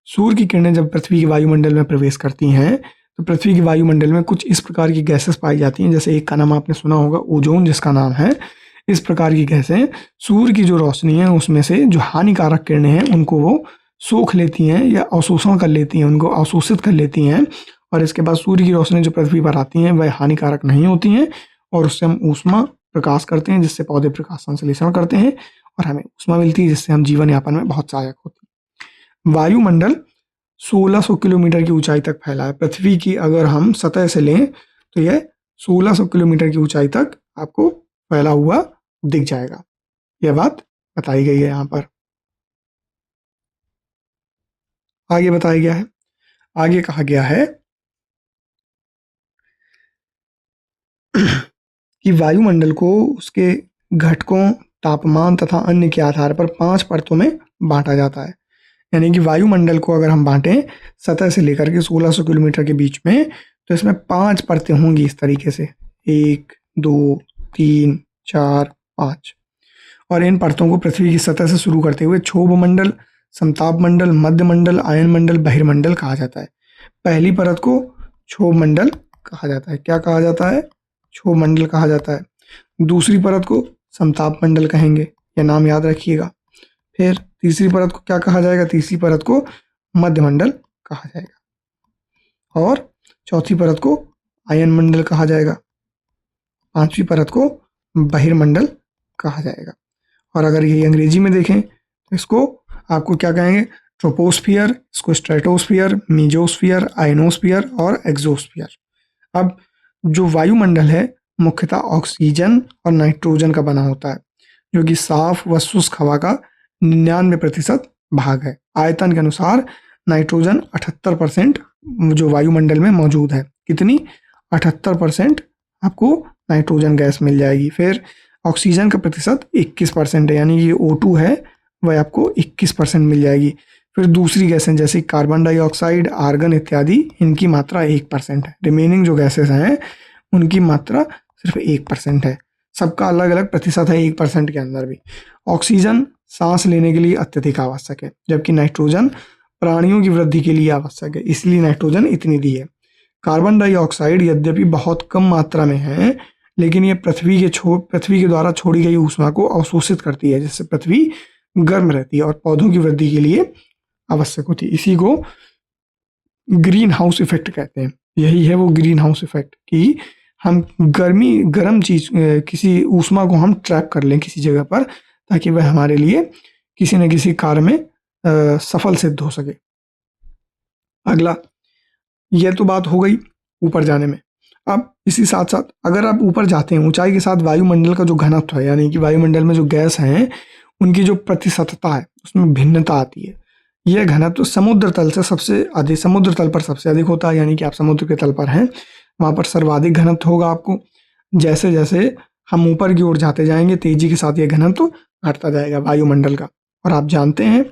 सूर्य की किरणें जब पृथ्वी के वायुमंडल में प्रवेश करती हैं तो पृथ्वी के वायुमंडल में कुछ इस प्रकार की गैसेस पाई जाती हैं, जैसे एक का नाम आपने सुना होगा ओजोन, जिसका नाम है। इस प्रकार की गैसें सूर्य की जो रोशनी है उसमें से जो हानिकारक किरणें हैं उनको वो सोख लेती हैं या अवशोषण कर लेती हैं, उनको अवशोषित कर लेती हैं, और इसके बाद सूर्य की रोशनी जो पृथ्वी पर आती हैं वह हानिकारक नहीं होती हैं, और उससे हम ऊष्मा प्रकाश करते हैं, जिससे पौधे प्रकाश संश्लेषण करते हैं और हमें ऊष्मा मिलती है, जिससे हम जीवन यापन में बहुत सहायक होती है। वायुमंडल 1600 किलोमीटर की ऊंचाई तक फैला है। पृथ्वी की अगर हम सतह से लें तो यह 1600 किलोमीटर की ऊंचाई तक आपको फैला हुआ दिख जाएगा। यह बात बताई गई है यहाँ पर। आगे बताया गया है, आगे कहा गया है कि वायुमंडल को उसके घटकों, तापमान तथा अन्य के आधार पर 5 परतों में बांटा जाता है। यानी कि वायुमंडल को अगर हम बांटें सतह से लेकर के 1600 किलोमीटर के बीच में, तो इसमें 5 परतें होंगी इस तरीके से, 1, 2, 3, 4, 5। और इन परतों को पृथ्वी की सतह से शुरू करते हुए क्षोभ मंडल, समताप मंडल, मध्य मंडल, आयन मंडल, बहिर्मंडल कहा जाता है। पहली परत को क्षोभ मंडल कहा जाता है। क्या कहा जाता है? क्षोभ मंडल कहा जाता है। दूसरी परत को समताप मंडल कहेंगे, यह नाम याद रखिएगा। फिर तीसरी परत को क्या कहा जाएगा? तीसरी परत को मध्य मंडल कहा जाएगा। और चौथी परत को आयन मंडल कहा जाएगा। पांचवी परत को बहिर्मंडल कहा जाएगा। और अगर ये अंग्रेजी में देखें तो इसको आपको क्या कहेंगे? ट्रोपोस्फियर, इसको स्ट्रेटोस्फियर, मीजोस्फियर, आयनोस्फियर और एक्सोस्फियर। अब जो वायुमंडल है मुख्यतः ऑक्सीजन और नाइट्रोजन का बना होता है, जो कि साफ व शुष्क हवा का 99% भाग है। आयतन के अनुसार नाइट्रोजन 78% जो वायुमंडल में मौजूद है। कितनी? 78% आपको नाइट्रोजन गैस मिल जाएगी। फिर ऑक्सीजन का प्रतिशत 21% है, यानी कि O2 है वह आपको 21% मिल जाएगी। फिर दूसरी गैसें जैसे कार्बन डाइऑक्साइड, आर्गन इत्यादि, इनकी मात्रा 1% है। रिमेनिंग जो गैसेस हैं उनकी मात्रा सिर्फ 1% है। सबका अलग अलग प्रतिशत है 1% के अंदर भी। ऑक्सीजन सांस लेने के लिए अत्यधिक आवश्यक है, जबकि नाइट्रोजन प्राणियों की वृद्धि के लिए आवश्यक है, इसलिए नाइट्रोजन इतनी दी है। कार्बन डाइऑक्साइड यद्यपि बहुत कम मात्रा में है, लेकिन ये पृथ्वी के द्वारा छोड़ी गई ऊष्मा को अवशोषित करती है, जिससे पृथ्वी गर्म रहती है और पौधों की वृद्धि के लिए आवश्यक होती है। इसी को ग्रीन हाउस इफेक्ट कहते हैं। यही है वो ग्रीन हाउस इफेक्ट कि हम गर्म चीज, किसी ऊष्मा को हम ट्रैप कर लें किसी जगह पर, ताकि वह हमारे लिए किसी न किसी कार्य में सफल सिद्ध हो सके। अगला, यह तो बात हो गई ऊपर जाने में। अब इसी साथ साथ अगर आप ऊपर जाते हैं, ऊंचाई के साथ वायुमंडल का जो घनत्व है, यानी कि वायुमंडल में जो गैस हैं उनकी जो प्रतिशतता है उसमें भिन्नता आती है। यह घनत्व समुद्र तल पर सबसे अधिक होता है, यानी कि आप समुद्र के तल पर हैं, वहाँ पर सर्वाधिक घनत्व होगा आपको। जैसे जैसे हम ऊपर की ओर जाते जाएंगे, तेजी के साथ यह घनत्व घटता जाएगा वायुमंडल का। और आप जानते हैं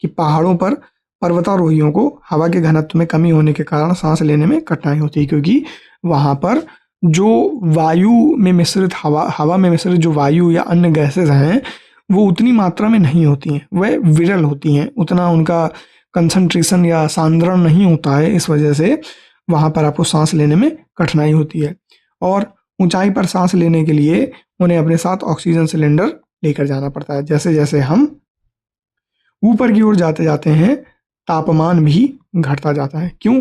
कि पहाड़ों पर पर्वतारोहियों को हवा के घनत्व में कमी होने के कारण सांस लेने में कठिनाई होती है, क्योंकि वहाँ पर जो हवा में मिश्रित जो वायु या अन्य गैसेस हैं वो उतनी मात्रा में नहीं होती हैं, वह विरल होती हैं, उतना उनका कंसंट्रेशन या सांद्रण नहीं होता है। इस वजह से वहाँ पर आपको सांस लेने में कठिनाई होती है। और ऊंचाई पर सांस लेने के लिए उन्हें अपने साथ ऑक्सीजन सिलेंडर लेकर जाना पड़ता है। जैसे जैसे हम ऊपर की ओर जाते जाते हैं, तापमान भी घटता जाता है। क्यों?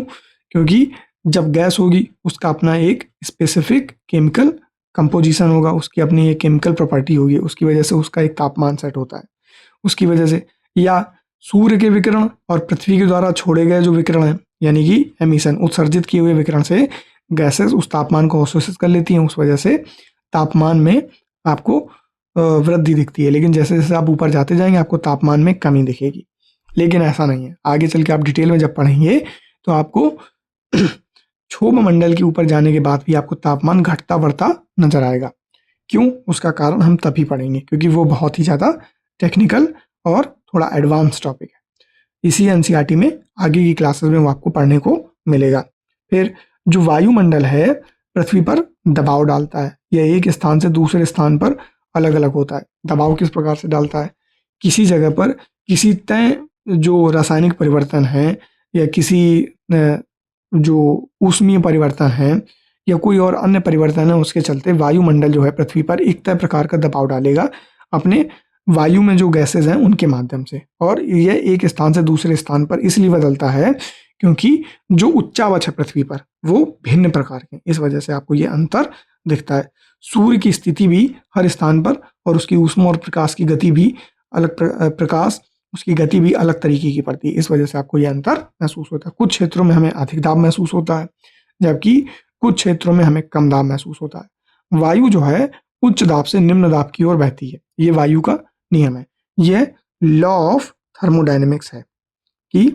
क्योंकि जब गैस होगी उसका अपना एक स्पेसिफिक केमिकल कंपोजिशन होगा, उसकी अपनी एक केमिकल प्रॉपर्टी होगी, उसकी वजह से उसका एक तापमान सेट होता है। उसकी वजह से, या सूर्य के विकिरण और पृथ्वी के द्वारा छोड़े गए जो विकिरण है, यानी कि एमिशन, उत्सर्जित किए हुए विकिरण से गैसेस उस तापमान को अवशोषित कर लेती हैं। उस वजह से तापमान में आपको वृद्धि दिखती है। लेकिन जैसे जैसे आप ऊपर जाते जाएंगे आपको तापमान में कमी दिखेगी। लेकिन ऐसा नहीं है, आगे चल के आप डिटेल में जब पढ़ेंगे तो आपको क्षोभ मंडल के ऊपर जाने के बाद भी आपको तापमान घटता बढ़ता नजर आएगा। क्यों? उसका कारण हम तभी पढ़ेंगे, क्योंकि वो बहुत ही ज़्यादा टेक्निकल और थोड़ा एडवांस टॉपिक है। इसी एनसीईआरटी में आगे की क्लासेस में वो आपको पढ़ने को मिलेगा। फिर जो वायुमंडल है पृथ्वी पर दबाव डालता है, यह एक स्थान से दूसरे स्थान पर अलग अलग होता है। दबाव किस प्रकार से डालता है? किसी जगह पर किसी तय जो रासायनिक परिवर्तन है या किसी जो ऊष्मीय परिवर्तन है या कोई और अन्य परिवर्तन है, उसके चलते वायुमंडल जो है पृथ्वी पर एक तय प्रकार का दबाव डालेगा अपने वायु में जो गैसेज हैं उनके माध्यम से, और यह एक स्थान से दूसरे स्थान पर इसलिए बदलता है क्योंकि जो उच्चावच है पृथ्वी पर वो भिन्न प्रकार के, इस वजह से आपको ये अंतर दिखता है। सूर्य की स्थिति भी हर स्थान पर और उसकी ऊष्मा और प्रकाश की गति भी अलग प्रकाश उसकी गति भी अलग तरीके की पड़ती है, इस वजह से आपको ये अंतर महसूस होता है। कुछ क्षेत्रों में हमें अधिक दाब महसूस होता है जबकि कुछ क्षेत्रों में हमें कम दाब महसूस होता है। वायु जो है उच्च दाब से निम्न दाब की ओर बहती है, ये वायु का नियम है। यह लॉ ऑफ थर्मोडायनेमिक्स है कि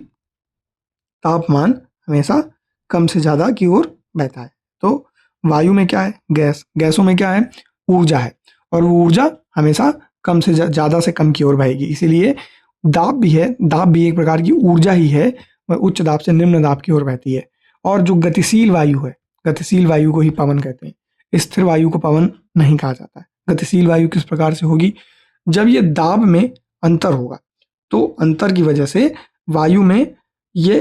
तापमान हमेशा कम से ज्यादा की ओर बहता है। तो वायु में क्या है? गैसों में क्या है? ऊर्जा है, और वो ऊर्जा हमेशा कम से ज्यादा से कम की ओर बहेगी। इसीलिए दाब भी है, दाब भी एक प्रकार की ऊर्जा ही है, वह उच्च दाब से निम्न दाब की ओर बहती है। और जो गतिशील वायु है, गतिशील वायु को ही पवन कहते हैं, स्थिर वायु को पवन नहीं कहा जाता है। गतिशील वायु किस प्रकार से होगी? जब ये दाब में अंतर होगा तो अंतर की वजह से वायु में ये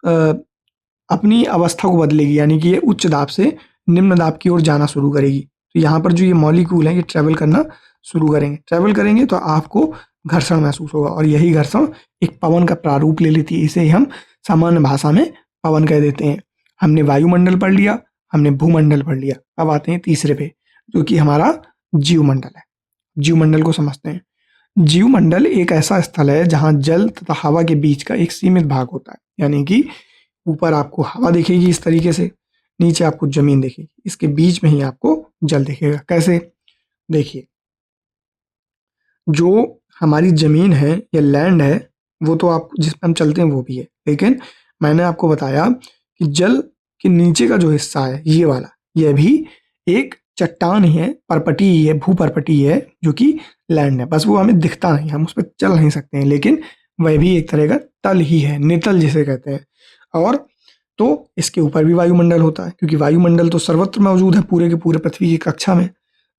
अपनी अवस्था को बदलेगी, यानी कि ये उच्च दाब से निम्न दाब की ओर जाना शुरू करेगी। तो यहाँ पर जो ये मॉलिक्यूल है ये ट्रेवल करना शुरू करेंगे तो आपको घर्षण महसूस होगा, और यही घर्षण एक पवन का प्रारूप ले लेती है। इसे ही हम सामान्य भाषा में पवन कह देते हैं। हमने वायुमंडल पढ़ लिया, हमने भूमंडल पढ़ लिया, अब आते हैं तीसरे पे जो कि हमारा जीवमंडल है। जीवमंडल को समझते हैं। जीवमंडल एक ऐसा स्थल है जहां जल तथा हवा के बीच का एक सीमित भाग होता है, यानी कि ऊपर आपको हवा दिखेगी इस तरीके से, नीचे आपको जमीन दिखेगी, इसके बीच में ही आपको जल दिखेगा। कैसे? देखिए, जो हमारी जमीन है या लैंड है वो तो आप जिस पे हम चलते हैं वो भी है, लेकिन मैंने आपको बताया कि जल के नीचे का जो हिस्सा है ये वाला, यह भी एक चट्टान ही है, परपटी ही है, भूपरपटी है, जो कि लैंड है। बस वो हमें दिखता नहीं, हम उस पर चल नहीं सकते हैं, लेकिन वह भी एक तरह का तल ही है, नितल जिसे कहते हैं। और तो इसके ऊपर भी वायुमंडल होता है, क्योंकि वायुमंडल तो सर्वत्र मौजूद है पूरे के पूरे पृथ्वी की कक्षा में।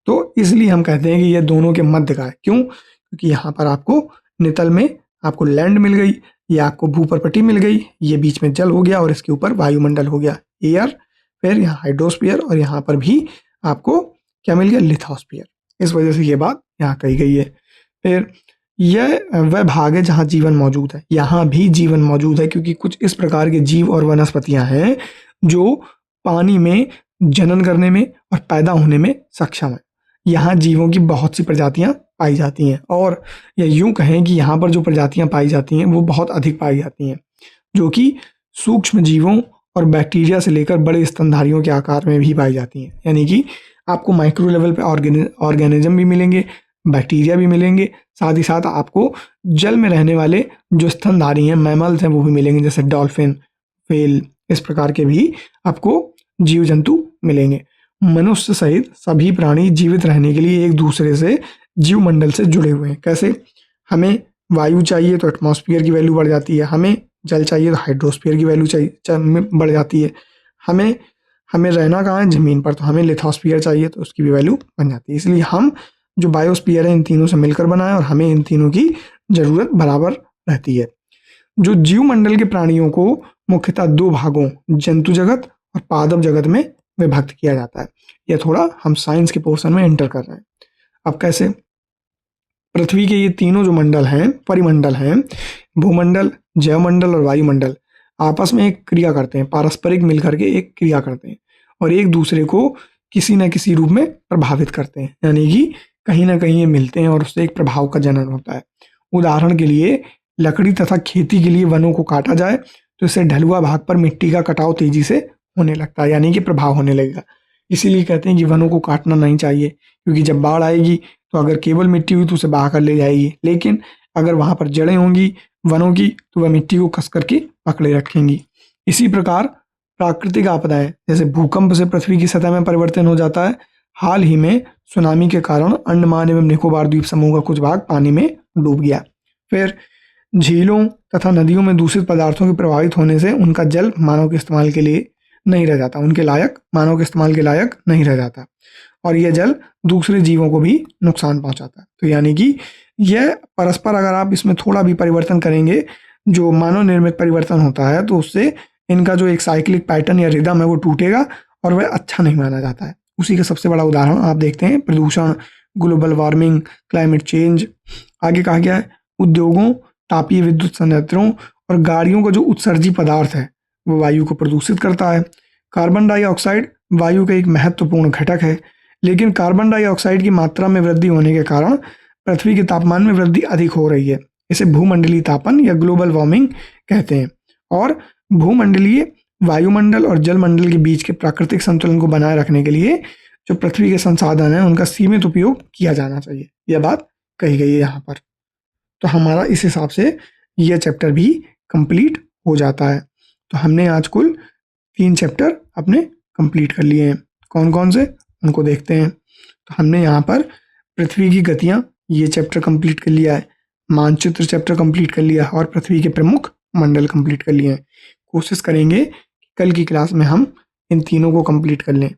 तो इसलिए हम कहते हैं कि ये दोनों के मध्य का है। क्यों? क्योंकि यहाँ पर आपको नितल में आपको लैंड मिल गई, ये आपको भूपरपटी मिल गई, ये बीच में जल हो गया और इसके ऊपर वायुमंडल हो गया, एयर, फिर यहाँ हाइड्रोस्फीयर, और यहाँ पर भी आपको क्या मिल गया? लिथोस्फीयर। इस वजह से ये बात यहाँ कही गई है। फिर यह वह भाग है जहाँ जीवन मौजूद है, यहाँ भी जीवन मौजूद है, क्योंकि कुछ इस प्रकार के जीव और वनस्पतियां हैं जो पानी में जनन करने में और पैदा होने में सक्षम है। यहाँ जीवों की बहुत सी प्रजातियां पाई जाती हैं, और या यूं कहें कि यहाँ पर जो प्रजातियां पाई जाती हैं वो बहुत अधिक पाई जाती हैं, जो कि सूक्ष्म जीवों और बैक्टीरिया से लेकर बड़े स्तनधारियों के आकार में भी पाई जाती हैं। यानी कि आपको माइक्रो लेवल पे ऑर्गेनिज्म भी मिलेंगे, बैक्टीरिया भी मिलेंगे, साथ ही साथ आपको जल में रहने वाले जो स्तनधारी हैं, मैमल्स हैं, वो भी मिलेंगे, जैसे डॉल्फिन, व्हेल, इस प्रकार के भी आपको जीव जंतु मिलेंगे। मनुष्य सहित सभी प्राणी जीवित रहने के लिए एक दूसरे से जीवमंडल से जुड़े हुए हैं। कैसे? हमें वायु चाहिए तो एटमॉस्फेयर की वैल्यू बढ़ जाती है, हमें जल चाहिए तो हाइड्रोस्फीयर की वैल्यू चाहिए बढ़ जाती है, हमें हमें रहना कहाँ है? जमीन पर, तो हमें लिथोस्फीयर चाहिए तो उसकी भी वैल्यू बन जाती है। इसलिए हम जो बायोस्फीयर है इन तीनों से मिलकर बना है, और हमें इन तीनों की जरूरत बराबर रहती है। जो जीवमंडल के प्राणियों को मुख्यतः दो भागों, जंतु जगत और पादप जगत में विभक्त किया जाता है। यह थोड़ा हम साइंस के पोर्शन में एंटर कर रहे हैं। अब कैसे? पृथ्वी के ये तीनों जो मंडल हैं, परिमंडल हैं, भूमंडल, जैवमंडल और वायुमंडल, आपस में एक क्रिया करते हैं, पारस्परिक मिलकर के एक क्रिया करते हैं, और एक दूसरे को किसी न किसी रूप में प्रभावित करते हैं, यानी कि कहीं ना कहीं ये मिलते हैं और उससे एक प्रभाव का जनन होता है। उदाहरण के लिए, लकड़ी तथा खेती के लिए वनों को काटा जाए तो इससे ढलुआ भाग पर मिट्टी का कटाव तेजी से होने लगता है, यानी कि प्रभाव होने लगेगा। इसीलिए कहते हैं कि वनों को काटना नहीं चाहिए, क्योंकि जब बाढ़ आएगी तो अगर केवल मिट्टी हुई तो उसे बहा कर ले जाएगी, लेकिन अगर वहां पर जड़ें होंगी वनों की तो वह मिट्टी को कस करके पकड़े रखेंगी। इसी प्रकार प्राकृतिक आपदाएं, जैसे भूकंप से पृथ्वी की सतह में परिवर्तन हो जाता है। हाल ही में सुनामी के कारण अंडमान एवं निकोबार द्वीप समूह का कुछ भाग पानी में डूब गया। फिर झीलों तथा नदियों में दूषित पदार्थों के प्रभावित होने से उनका जल मानव के इस्तेमाल के लिए नहीं रह जाता, उनके लायक, मानव के इस्तेमाल के लायक नहीं रह जाता, और यह जल दूसरे जीवों को भी नुकसान पहुंचाता है। तो यानी कि यह परस्पर, अगर आप इसमें थोड़ा भी परिवर्तन करेंगे, जो मानव निर्मित परिवर्तन होता है, तो उससे इनका जो एक साइक्लिक पैटर्न या रिदम है वो टूटेगा और वह अच्छा नहीं माना जाता है। उसी का सबसे बड़ा उदाहरण आप देखते हैं प्रदूषण, ग्लोबल वार्मिंग, क्लाइमेट चेंज। आगे कहा गया है उद्योगों, तापीय विद्युत संयंत्रों और गाड़ियों का जो उत्सर्जी पदार्थ है वो वायु को प्रदूषित करता है। कार्बन डाइऑक्साइड वायु का एक महत्वपूर्ण घटक है, लेकिन कार्बन डाइऑक्साइड की मात्रा में वृद्धि होने के कारण पृथ्वी के तापमान में वृद्धि अधिक हो रही है। इसे भूमंडलीय तापन या ग्लोबल वार्मिंग कहते हैं। और भूमंडलीय, वायुमंडल और जलमंडल के बीच के प्राकृतिक संतुलन को बनाए रखने के लिए जो पृथ्वी के संसाधन हैं उनका सीमित उपयोग किया जाना चाहिए, यह बात कही गई है यहाँ पर। तो हमारा इस हिसाब से यह चैप्टर भी कंप्लीट हो जाता है। तो हमने आज कुल 3 चैप्टर अपने कंप्लीट कर लिए हैं। कौन कौन से, उनको देखते हैं। तो हमने यहाँ पर पृथ्वी की गतियाँ ये चैप्टर कंप्लीट कर लिया है, मानचित्र चैप्टर कंप्लीट कर लिया और पृथ्वी के प्रमुख मंडल कंप्लीट कर लिए हैं। कोशिश करेंगे कि कल की क्लास में हम इन तीनों को कंप्लीट कर लें।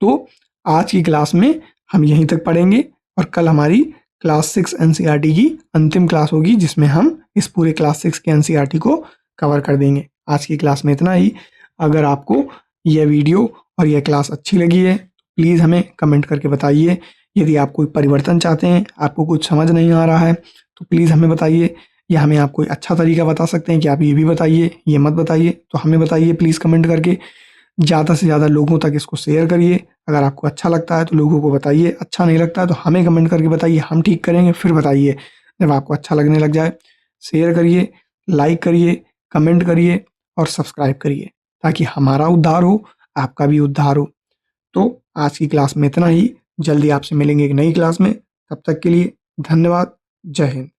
तो आज की क्लास में हम यहीं तक पढ़ेंगे और कल हमारी क्लास 6 एनसीईआरटी की अंतिम क्लास होगी, जिसमें हम इस पूरे क्लास 6 के एनसीईआरटी को कवर कर देंगे। आज की क्लास में इतना ही। अगर आपको यह वीडियो और यह क्लास अच्छी लगी है प्लीज़ हमें कमेंट करके बताइए। यदि आप कोई परिवर्तन चाहते हैं, आपको कुछ समझ नहीं आ रहा है तो प्लीज़ हमें बताइए, या हमें आप कोई अच्छा तरीका बता सकते हैं कि आप ये भी बताइए, ये मत बताइए, तो हमें बताइए प्लीज़ कमेंट करके। ज़्यादा से ज़्यादा लोगों तक इसको शेयर करिए। अगर आपको अच्छा लगता है तो लोगों को बताइए, अच्छा नहीं लगता है तो हमें कमेंट करके बताइए, हम ठीक करेंगे, फिर बताइए। जब आपको अच्छा लगने लग जाए शेयर करिए, लाइक करिए, कमेंट करिए और सब्सक्राइब करिए, ताकि हमारा उद्धार हो, आपका भी उद्धार हो। तो आज की क्लास में इतना ही। जल्दी आपसे मिलेंगे एक नई क्लास में। तब तक के लिए धन्यवाद। जय हिंद।